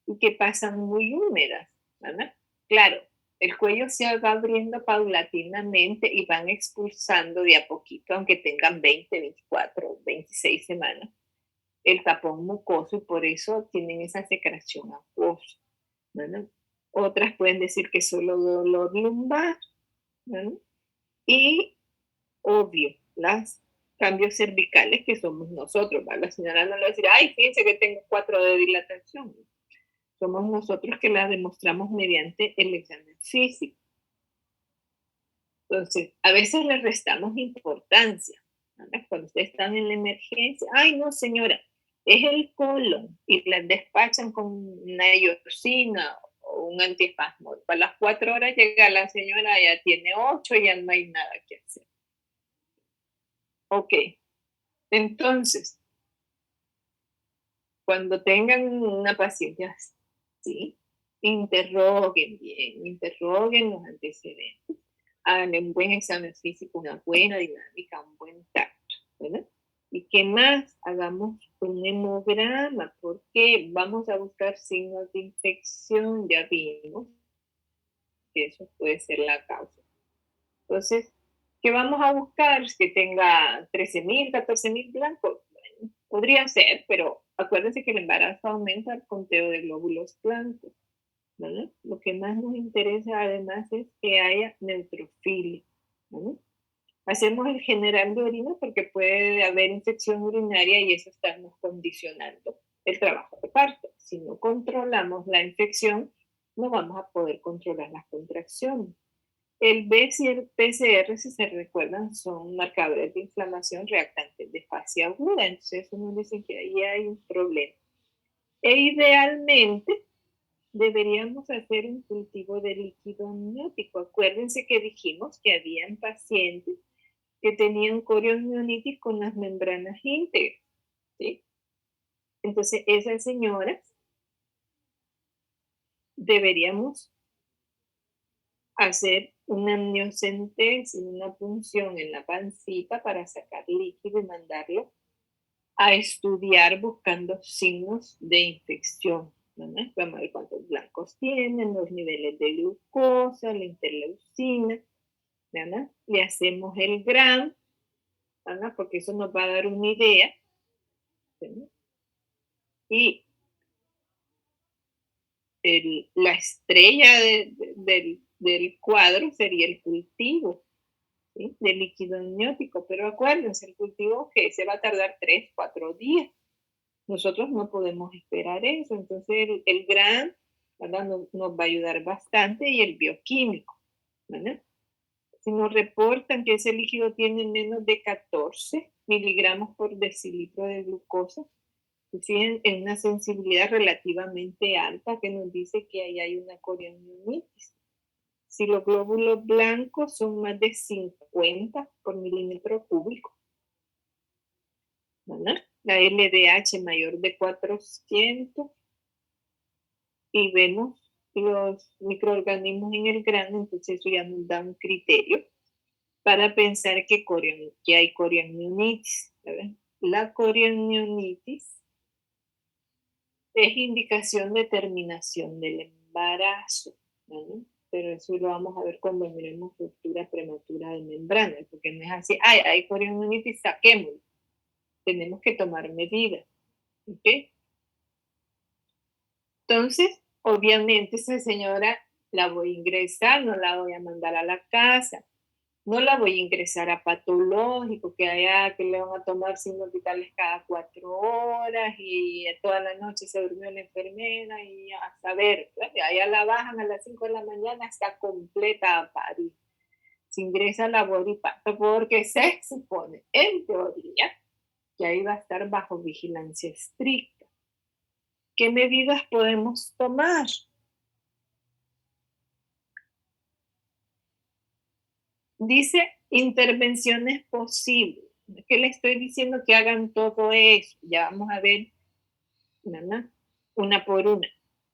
y que pasan muy húmedas, ¿verdad? Claro, el cuello se va abriendo paulatinamente y van expulsando de a poquito, aunque tengan 20, 24, 26 semanas, el tapón mucoso y por eso tienen esa secreción acuosa, ¿verdad? Otras pueden decir que solo dolor lumbar, ¿verdad? Y obvio, los cambios cervicales que somos nosotros, ¿verdad? La señora no le va a decir, ay, fíjense que tengo 4 de dilatación. Somos nosotros que la demostramos mediante el examen físico. Entonces, a veces le restamos importancia, ¿verdad? Cuando ustedes están en la emergencia, ay, no, señora, es el colon, y la despachan con una iosina o un antiespasmo. Para las 4 horas llega la señora, ya tiene 8 y ya no hay nada que hacer. Ok, entonces, cuando tengan una paciente así, interroguen bien, interroguen los antecedentes, hagan un buen examen físico, una buena dinámica, un buen tacto, ¿verdad? Y que más hagamos un hemograma, porque vamos a buscar signos de infección, ya vimos que eso puede ser la causa. Entonces, ¿qué vamos a buscar? Que tenga 13.000, 14.000 blancos. Bueno, podría ser, pero acuérdense que el embarazo aumenta el conteo de glóbulos blancos, ¿verdad? Lo que más nos interesa además es que haya neutrofilia, ¿verdad? Hacemos el general de orina porque puede haber infección urinaria y eso estamos condicionando el trabajo de parto. Si no controlamos la infección, no vamos a poder controlar las contracciones. El BES y el PCR, si se recuerdan, son marcadores de inflamación reactantes de fase aguda. Entonces, uno dice que ahí hay un problema. E idealmente, deberíamos hacer un cultivo de líquido amniótico. Acuérdense que dijimos que habían pacientes que tenían coriomionitis con las membranas íntegras, ¿sí? Entonces, esas señoras deberíamos hacer una amniocentesis, una punción en la pancita para sacar líquido y mandarlo a estudiar buscando signos de infección. ¿Verdad? Vamos a ver cuántos blancos tienen, los niveles de glucosa, la interleucina, ¿verdad? Le hacemos el GRAM, ¿verdad? Porque eso nos va a dar una idea, ¿verdad? Y la estrella del cuadro sería el cultivo, ¿sí? De líquido amniótico, pero acuérdense, el cultivo que se va a tardar 3, 4 días. Nosotros no podemos esperar eso, entonces el GRAM, ¿verdad? Nos va a ayudar bastante y el bioquímico, ¿verdad? Si nos reportan que ese líquido tiene menos de 14 miligramos por decilitro de glucosa, fíjense, en una sensibilidad relativamente alta que nos dice que ahí hay una coriomionitis. Si los glóbulos blancos son más de 50 por milímetro cúbico, ¿verdad? La LDH mayor de 400 y vemos los microorganismos en el grano, entonces eso ya nos da un criterio para pensar que hay coriomionitis, ¿verdad? La coriomionitis es indicación de terminación del embarazo, ¿no? Pero eso lo vamos a ver cuando miremos ruptura prematura de membrana, porque no es así, ay, hay coriomionitis, saquémoslo. Tenemos que tomar medidas, ¿ok? Entonces, obviamente esa señora la voy a ingresar, no la voy a mandar a la casa, no la voy a ingresar a patológico, que allá que le van a tomar signos vitales cada 4 horas y toda la noche se durmió la enfermera y a saber, allá la bajan a las 5 de la mañana, está completa a parir. Se ingresa a la boripato porque se supone, en teoría, que ahí va a estar bajo vigilancia estricta. ¿Qué medidas podemos tomar? Dice intervenciones posibles. ¿Qué le estoy diciendo? Que hagan todo eso. Ya vamos a ver, ¿verdad? Una por una.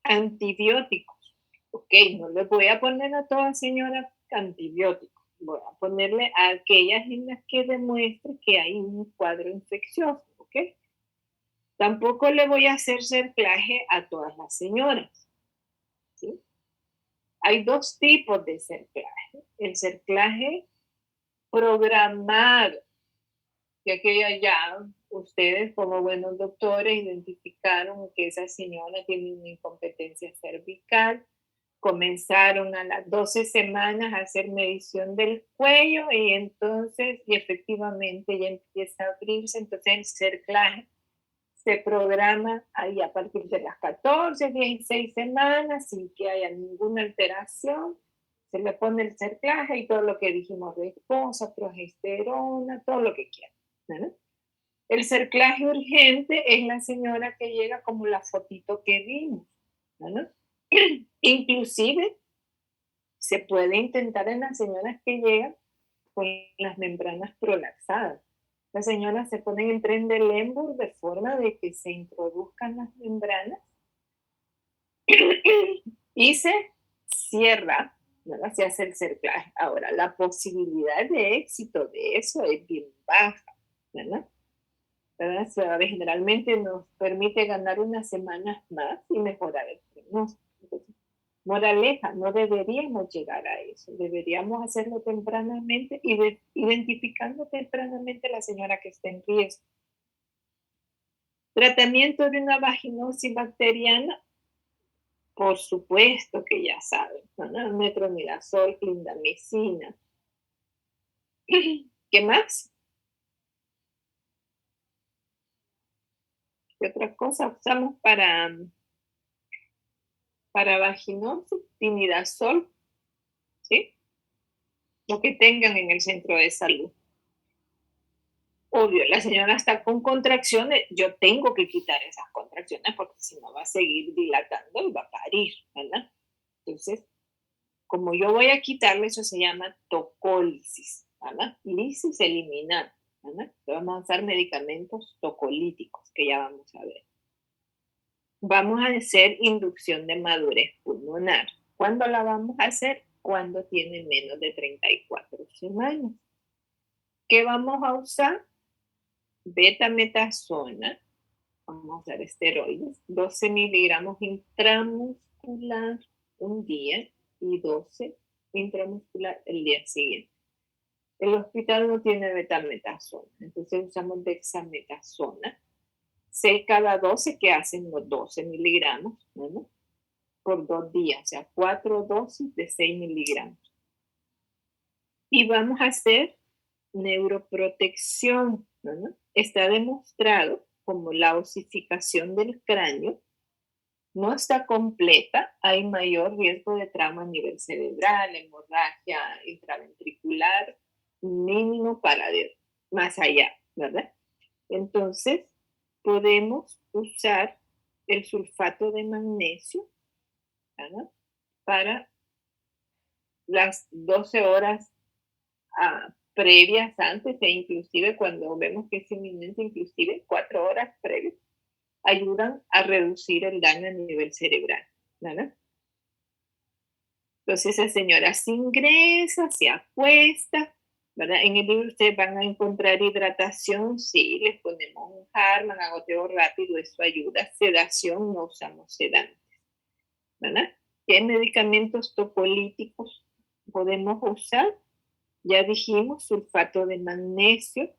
Antibióticos. Ok, no le voy a poner a toda señora antibióticos. Voy a ponerle a aquellas en las que demuestre que hay un cuadro infeccioso. Ok. Tampoco le voy a hacer cerclaje a todas las señoras. ¿Sí? Hay dos tipos de cerclaje. El cerclaje programado, ya que ya ustedes como buenos doctores identificaron que esa señora tiene una incompetencia cervical, comenzaron a las 12 semanas a hacer medición del cuello y entonces, y efectivamente ya empieza a abrirse, entonces el cerclaje se programa ahí a partir de las 14, 16 semanas sin que haya ninguna alteración. Se le pone el cerclaje y todo lo que dijimos de esposa, progesterona, todo lo que quieran, ¿no? El cerclaje urgente es la señora que llega como la fotito que vimos, ¿no? Inclusive se puede intentar en las señoras que llegan con las membranas prolapsadas. Las señoras se ponen en tren de Lemburg de forma de que se introduzcan las membranas y se cierra, ¿verdad? Se hace el cerclaje. Ahora, la posibilidad de éxito de eso es bien baja, ¿verdad? ¿Verdad? Generalmente nos permite ganar unas semanas más y mejorar el pronóstico. Moraleja, no deberíamos llegar a eso, deberíamos hacerlo tempranamente y identificando tempranamente a la señora que está en riesgo. Tratamiento de una vaginosis bacteriana, por supuesto que ya saben, ¿no? Metronidazol, clindamicina. ¿Qué más? ¿Qué otra cosa usamos para vaginosis? Tinidazol, ¿sí? Lo que tengan en el centro de salud. Obvio, la señora está con contracciones, yo tengo que quitar esas contracciones porque si no va a seguir dilatando y va a parir, ¿verdad? Entonces, como yo voy a quitarle, eso se llama tocólisis, ¿verdad? Lisis eliminar, ¿verdad? Vamos a usar medicamentos tocolíticos, que ya vamos a ver. Vamos a hacer inducción de madurez pulmonar. ¿Cuándo la vamos a hacer? Cuando tiene menos de 34 semanas. ¿Qué vamos a usar? Betametasona, vamos a usar esteroides, 12 miligramos intramuscular un día y 12 intramuscular el día siguiente. El hospital no tiene betametasona, entonces usamos dexametasona. 6 cada 12, que hacen los 12 miligramos, ¿no? Por 2 días, o sea, 4 dosis de 6 miligramos. Y vamos a hacer neuroprotección, ¿no? Está demostrado como la osificación del cráneo no está completa, hay mayor riesgo de trauma a nivel cerebral, hemorragia intraventricular, mínimo para más allá, ¿verdad? Entonces, podemos usar el sulfato de magnesio, ¿verdad? Para las 12 horas previas antes e inclusive cuando vemos que es inminente, inclusive 4 horas previas, ayudan a reducir el daño a nivel cerebral, ¿verdad? Entonces esa señora se ingresa, se acuesta, ¿verdad? En el libro ustedes van a encontrar hidratación, sí, les ponemos un Harman a goteo rápido, eso ayuda. Sedación, no usamos sedantes, ¿verdad? ¿Qué medicamentos tocolíticos podemos usar? Ya dijimos sulfato de magnesio,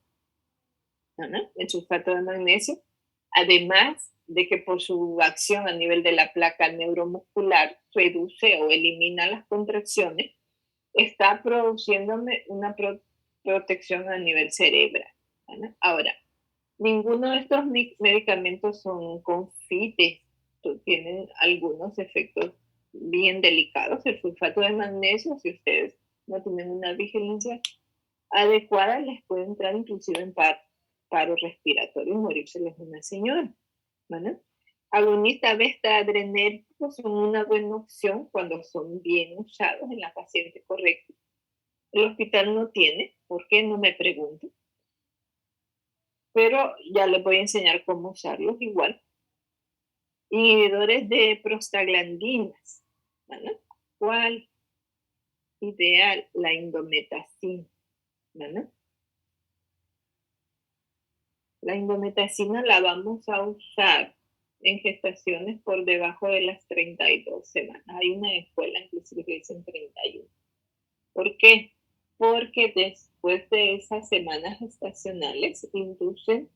¿verdad? El sulfato de magnesio, además de que por su acción a nivel de la placa neuromuscular reduce o elimina las contracciones, está produciéndome una protección a nivel cerebral, ¿verdad? Ahora, ninguno de estos medicamentos son confites, tienen algunos efectos bien delicados. El sulfato de magnesio, si ustedes no tienen una vigilancia adecuada, les puede entrar inclusive en paro respiratorio y morirse una señora, ¿vale? Agonistas beta-adrenérgicos son una buena opción cuando son bien usados en la paciente correcta. El hospital no tiene, ¿por qué? No me pregunto. Pero ya les voy a enseñar cómo usarlos igual. Inhibidores de prostaglandinas, ¿vale? ¿Cuál? Ideal, la indometacina, ¿vale? La indometacina la vamos a usar en gestaciones por debajo de las 32 semanas. Hay una escuela inclusive que dicen 31. ¿Por qué? Porque después de esas semanas gestacionales inducen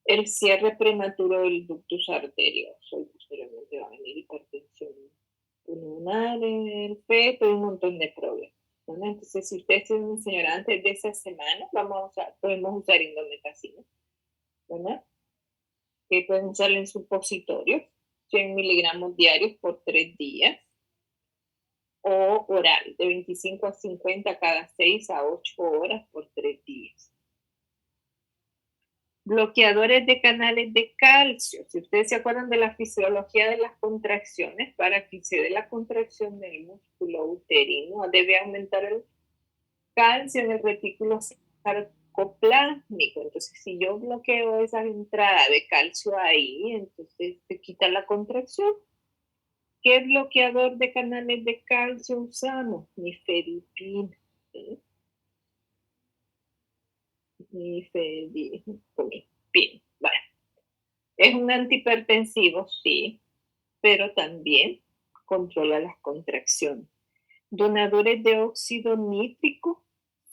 el cierre prematuro del ductus arterioso y posteriormente va a venir hipertensión pulmonar en el feto y un montón de problemas, ¿no? Entonces, si ustedes tienen una señora antes de esa semana, podemos usar indometacina, ¿verdad? Que pueden usarla en supositorio, 100 miligramos diarios por 3 días, o oral, de 25 a 50 cada 6 a 8 horas por 3 días. Bloqueadores de canales de calcio. Si ustedes se acuerdan de la fisiología de las contracciones, para que se dé la contracción del músculo uterino, debe aumentar el calcio en el retículo sarcoplásmico. Entonces, si yo bloqueo esa entrada de calcio ahí, entonces se quita la contracción. ¿Qué bloqueador de canales de calcio usamos? Nifedipina. ¿Sí? Nifedipina. Bueno, es un antihipertensivo, sí, pero también controla las contracciones. Donadores de óxido nítrico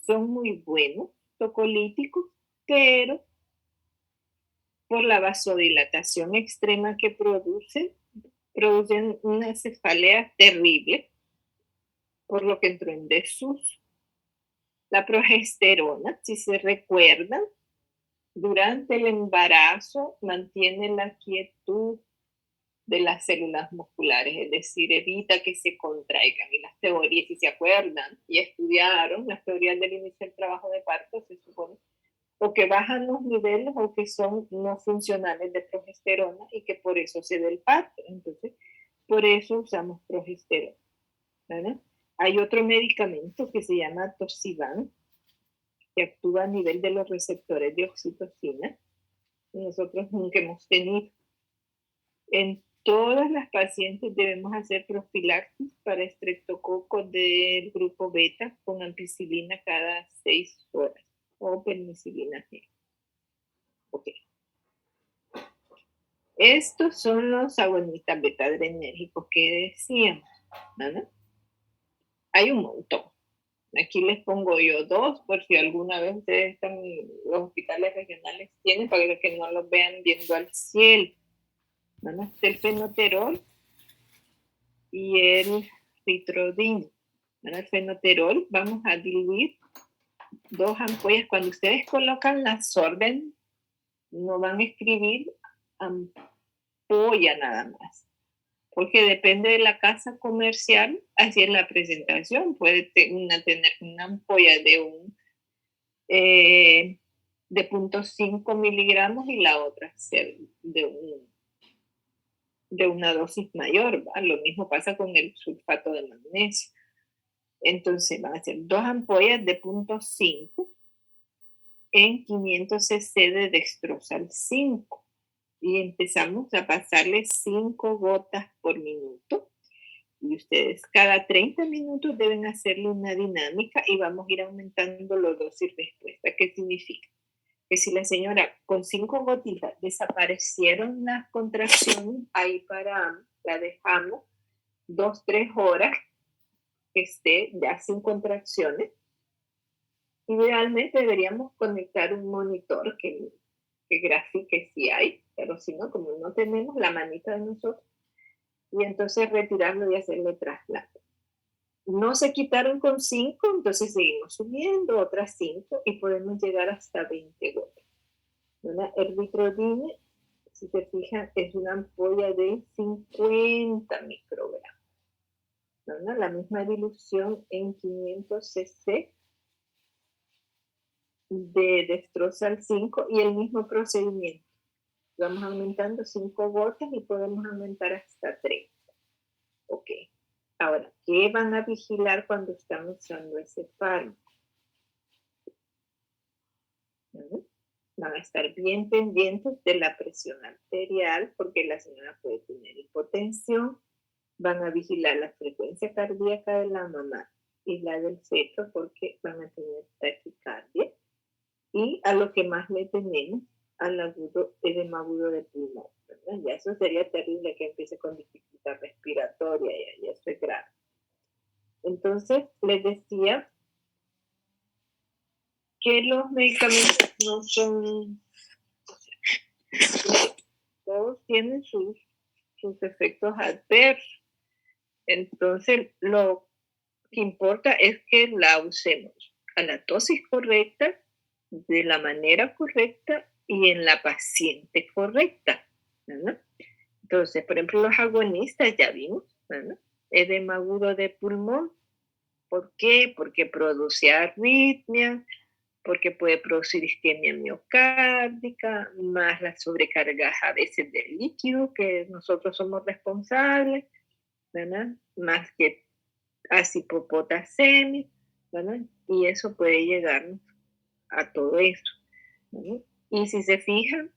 son muy buenos, tocolíticos, pero por la vasodilatación extrema que producen una cefalea terrible, por lo que entró en desuso. La progesterona, si se recuerdan, durante el embarazo mantiene la quietud de las células musculares, es decir, evita que se contraigan. Y las teorías, si se acuerdan y estudiaron las teorías del inicio del trabajo de parto, se supone o que bajan los niveles o que son no funcionales de progesterona y que por eso se da el parto. Entonces, por eso usamos progesterona, ¿verdad? Hay otro medicamento que se llama Tosiban, que actúa a nivel de los receptores de oxitocina. Nosotros nunca hemos tenido. En todas las pacientes debemos hacer profilaxis para estreptococo del grupo beta con ampicilina cada 6 horas o penicilina G. Ok. Estos son los agonistas beta-adrenérgicos que decíamos, ¿no? Hay un montón. Aquí les pongo yo 2, por si alguna vez ustedes están en los hospitales regionales, tienen para que no los vean viendo al cielo. ¿No? El fenoterol y el ritrodin. ¿No? El fenoterol vamos a diluir 2 ampollas. Cuando ustedes colocan la sorben, no van a escribir ampolla nada más, porque depende de la casa comercial, así es la presentación. Puede tener una ampolla de 0.5 miligramos y la otra ser de una dosis mayor, ¿va? Lo mismo pasa con el sulfato de magnesio. Entonces van a ser 2 ampollas de 0.5 en 500 cc de dextrosal 5 y empezamos a pasarle 5 gotas por minuto. Y ustedes cada 30 minutos deben hacerle una dinámica y vamos a ir aumentando los dosis respuesta. ¿Qué significa? Que si la señora con 5 gotitas desaparecieron las contracciones, ahí paramos, la dejamos 2-3 horas que esté ya sin contracciones. Idealmente deberíamos conectar un monitor que grafique si hay, pero si no, como no tenemos la manita de nosotros, y entonces retirarlo y hacerle traslado. No se quitaron con 5, entonces seguimos subiendo otras 5 y podemos llegar hasta 20 gotas. El ritrodine, si se fijan, es una ampolla de 50 microgramos. ¿No? La misma dilución en 500 cc de dextrosal 5 y el mismo procedimiento. Vamos aumentando 5 gotas y podemos aumentar hasta 30. Ok. Ahora, ¿qué van a vigilar cuando están usando ese fármaco? Van a estar bien pendientes de la presión arterial porque la señora puede tener hipotensión. Van a vigilar la frecuencia cardíaca de la mamá y la del feto porque van a tener taquicardia. Y a lo que más le tenemos, al edema agudo de pulmón, ¿verdad? Ya eso sería terrible que empiece con dificultad respiratoria, y eso es grave. Entonces, les decía que los medicamentos no son, todos tienen sus efectos adversos. Entonces, lo que importa es que la usemos a la dosis correcta, de la manera correcta y en la paciente correcta, ¿no? Entonces, por ejemplo, los agonistas ya vimos, ¿no? Edema agudo de pulmón. ¿Por qué? Porque produce arritmia, porque puede producir isquemia miocárdica, más las sobrecargas a veces del líquido que nosotros somos responsables, ¿verdad? Más que hipopotasemia, ¿verdad? Y eso puede llegar a todo eso, ¿verdad? Y si se fijan,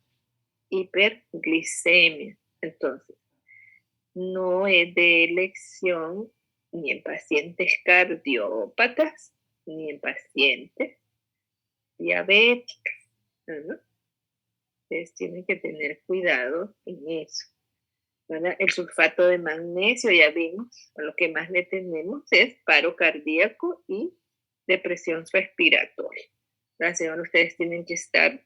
hiperglicemia. Entonces, no es de elección ni en pacientes cardiópatas, ni en pacientes diabéticos, ¿no? Ustedes tienen que tener cuidado en eso, ¿verdad? El sulfato de magnesio, ya vimos, lo que más le tenemos es paro cardíaco y depresión respiratoria. Gracias, ustedes tienen que estar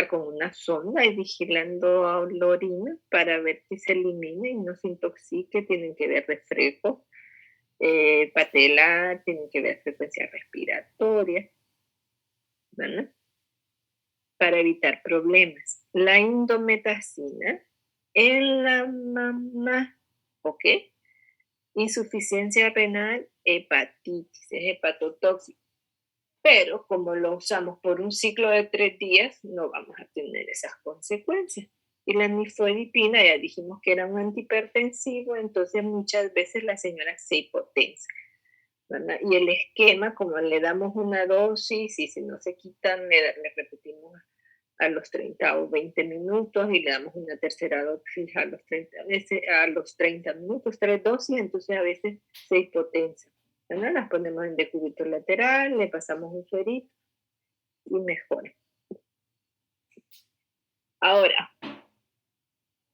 con una sonda y vigilando a la orina para ver que se elimine y no se intoxique. Tienen que ver reflejo patelar, tienen que ver frecuencia respiratoria, ¿verdad? Para evitar problemas. La indometacina en la mamá, ¿ok? Insuficiencia renal, hepatitis, es hepatotóxico. Pero como lo usamos por un ciclo de 3 días, no vamos a tener esas consecuencias. Y la nifedipina, ya dijimos que era un antihipertensivo, entonces muchas veces la señora se hipotensa. ¿verdad? Y el esquema, como le damos una dosis y si no se quitan, le repetimos a los 30 o 20 minutos y le damos una tercera dosis a los 30 minutos, 3 dosis, entonces a veces se hipotensa. ¿Verdad? Las ponemos en decúbito lateral, le pasamos un suerito y mejora. Ahora,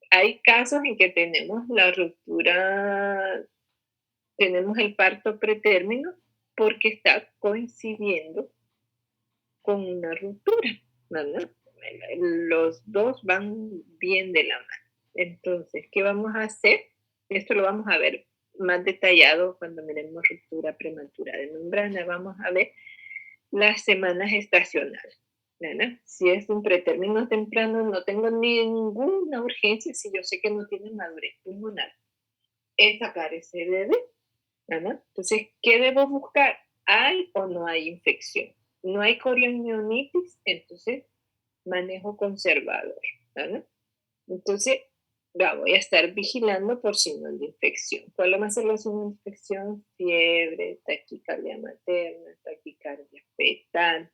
hay casos en que tenemos la ruptura, tenemos el parto pretérmino porque está coincidiendo con una ruptura, ¿verdad? Los dos van bien de la mano. Entonces, ¿qué vamos a hacer? Esto lo vamos a ver más detallado cuando miremos ruptura prematura de membrana. Vamos a ver las semanas estacionales. ¿Verdad? Si es un pretérmino temprano, no tengo ninguna urgencia si yo sé que no tiene madurez pulmonar. Es sacar ese bebé. ¿Verdad? Entonces, ¿qué debo buscar? ¿Hay o no hay infección? No hay coriomionitis, entonces manejo conservador. ¿Verdad? Entonces, la voy a estar vigilando por signos de infección. ¿Cuáles van a ser los signos de infección? Fiebre, taquicardia materna, taquicardia fetal,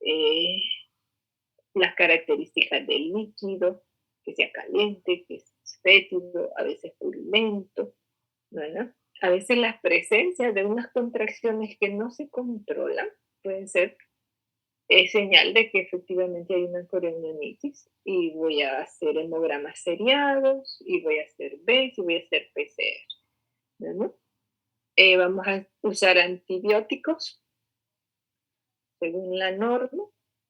eh, las características del líquido, que sea caliente, que es fétido, a veces purulento, ¿verdad? A veces las presencias de unas contracciones que no se controlan pueden ser señal de que efectivamente hay una coronionitis y voy a hacer hemogramas seriados y voy a hacer BES y voy a hacer PCR. ¿No? Vamos a usar antibióticos según la norma,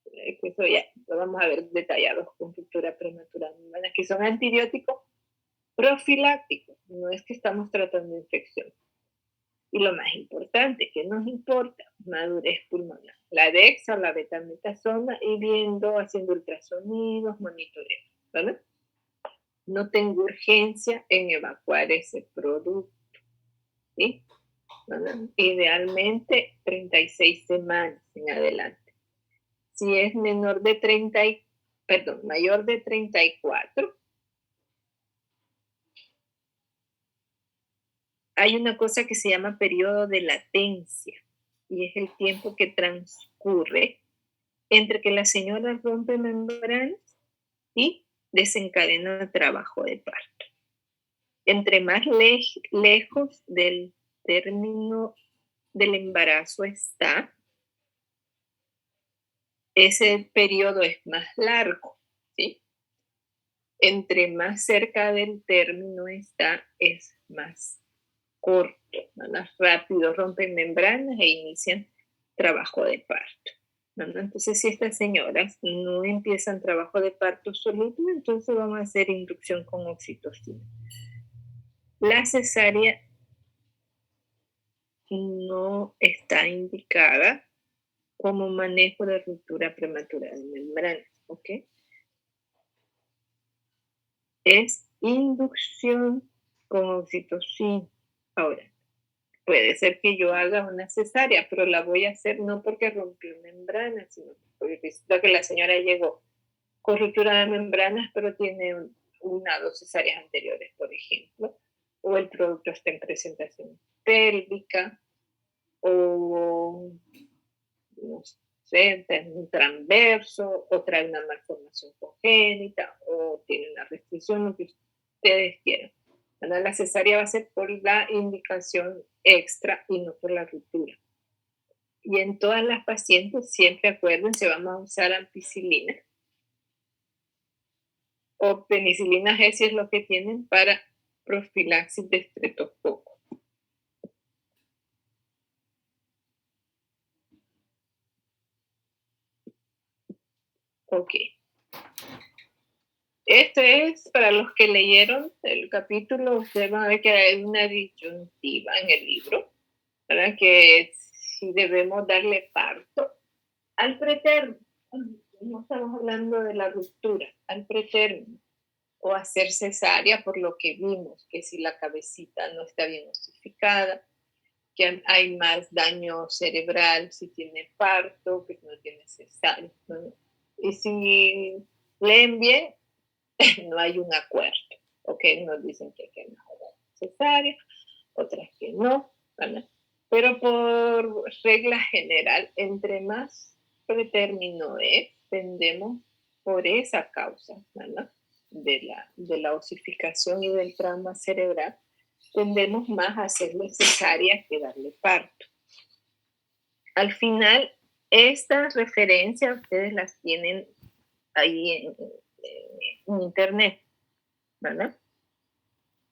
que eso ya lo vamos a ver detallados con ruptura prematura, que son antibióticos profilácticos, no es que estamos tratando infección. Y lo más importante, que nos importa, madurez pulmonar. La Dexa, la betametasona y haciendo ultrasonidos, monitoreo, ¿vale? No tengo urgencia en evacuar ese producto, ¿sí? ¿Vale? Idealmente 36 semanas en adelante. Si es mayor de 34, hay una cosa que se llama periodo de latencia y es el tiempo que transcurre entre que la señora rompe membranas y desencadena trabajo de parto. Entre más lejos del término del embarazo está, ese periodo es más largo, ¿sí? Entre más cerca del término está, es más corto, más rápido rompen membranas e inician trabajo de parto. ¿No? Entonces, si estas señoras no empiezan trabajo de parto solito, entonces vamos a hacer inducción con oxitocina. La cesárea no está indicada como manejo de ruptura prematura de membranas, ¿ok? Es inducción con oxitocina. Ahora, puede ser que yo haga una cesárea, pero la voy a hacer no porque rompió membranas, sino porque resulta que la señora llegó con ruptura de membranas, pero tiene una o dos cesáreas anteriores, por ejemplo, o el producto está en presentación pélvica, o no sé, un transverso, o trae una malformación congénita, o tiene una restricción, lo que ustedes quieran. La cesárea va a ser por la indicación extra y no por la ruptura. Y en todas las pacientes, siempre acuérdense, vamos a usar ampicilina o penicilina G si es lo que tienen para profilaxis de estreptococo. Ok. Esto es para los que leyeron el capítulo, ustedes van a ver que hay una disyuntiva en el libro, ¿verdad? Que si debemos darle parto al pretérmino, no estamos hablando de la ruptura, al pretérmino, o hacer cesárea por lo que vimos, que si la cabecita no está bien osificada, que hay más daño cerebral si tiene parto, que no tiene cesárea, ¿no? Y si leen bien, no hay un acuerdo, ¿ok? Nos dicen que hay que mejorar cesárea, otras que no, ¿verdad? Pero por regla general, entre más pretérmino es, tendemos por esa causa, ¿verdad? De la osificación y del trauma cerebral, tendemos más a hacerle cesárea que darle parto. Al final, estas referencias ustedes las tienen ahí en internet, ¿verdad?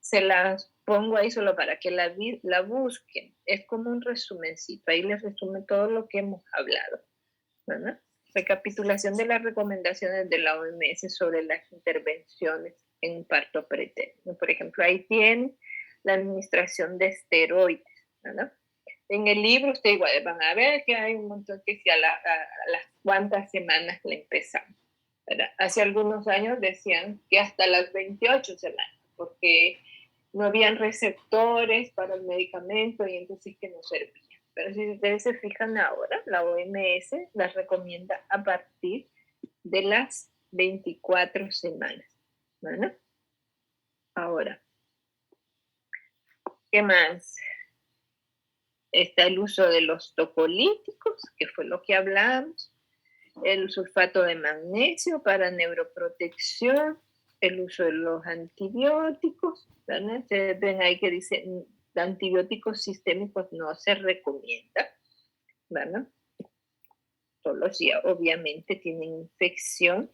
Se las pongo ahí solo para que la busquen. Es como un resumencito. Ahí les resume todo lo que hemos hablado, ¿verdad? Recapitulación de las recomendaciones de la OMS sobre las intervenciones en parto pretérmino. Por ejemplo, ahí tienen la administración de esteroides, ¿verdad? En el libro ustedes igual van a ver que hay un montón que si a las cuantas semanas le empezamos, ¿verdad? Hace algunos años decían que hasta las 28 semanas, porque no habían receptores para el medicamento y entonces que no servía. Pero si ustedes se fijan ahora, la OMS las recomienda a partir de las 24 semanas, ¿verdad? Ahora, ¿qué más? Está el uso de los tocolíticos, que fue lo que hablamos, el sulfato de magnesio para neuroprotección, el uso de los antibióticos, ¿verdad? Ustedes ven ahí que dice antibióticos sistémicos no se recomienda, ¿verdad? Solo si obviamente tienen infección.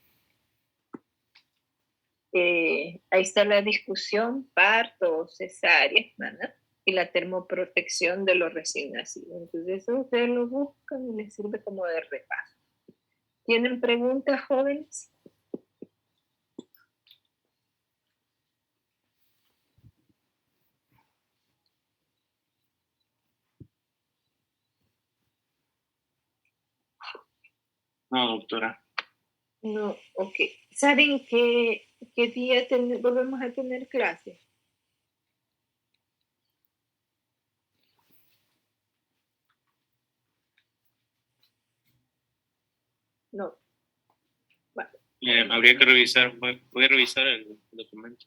Ahí está la discusión, parto o cesárea, ¿verdad? Y la termoprotección de los recién nacidos. Entonces eso ustedes lo buscan y les sirve como de repaso. ¿Tienen preguntas, jóvenes? No, doctora. No, ok. ¿Saben qué día volvemos a tener clase? No. Bueno. Habría que revisar, voy a revisar el documento.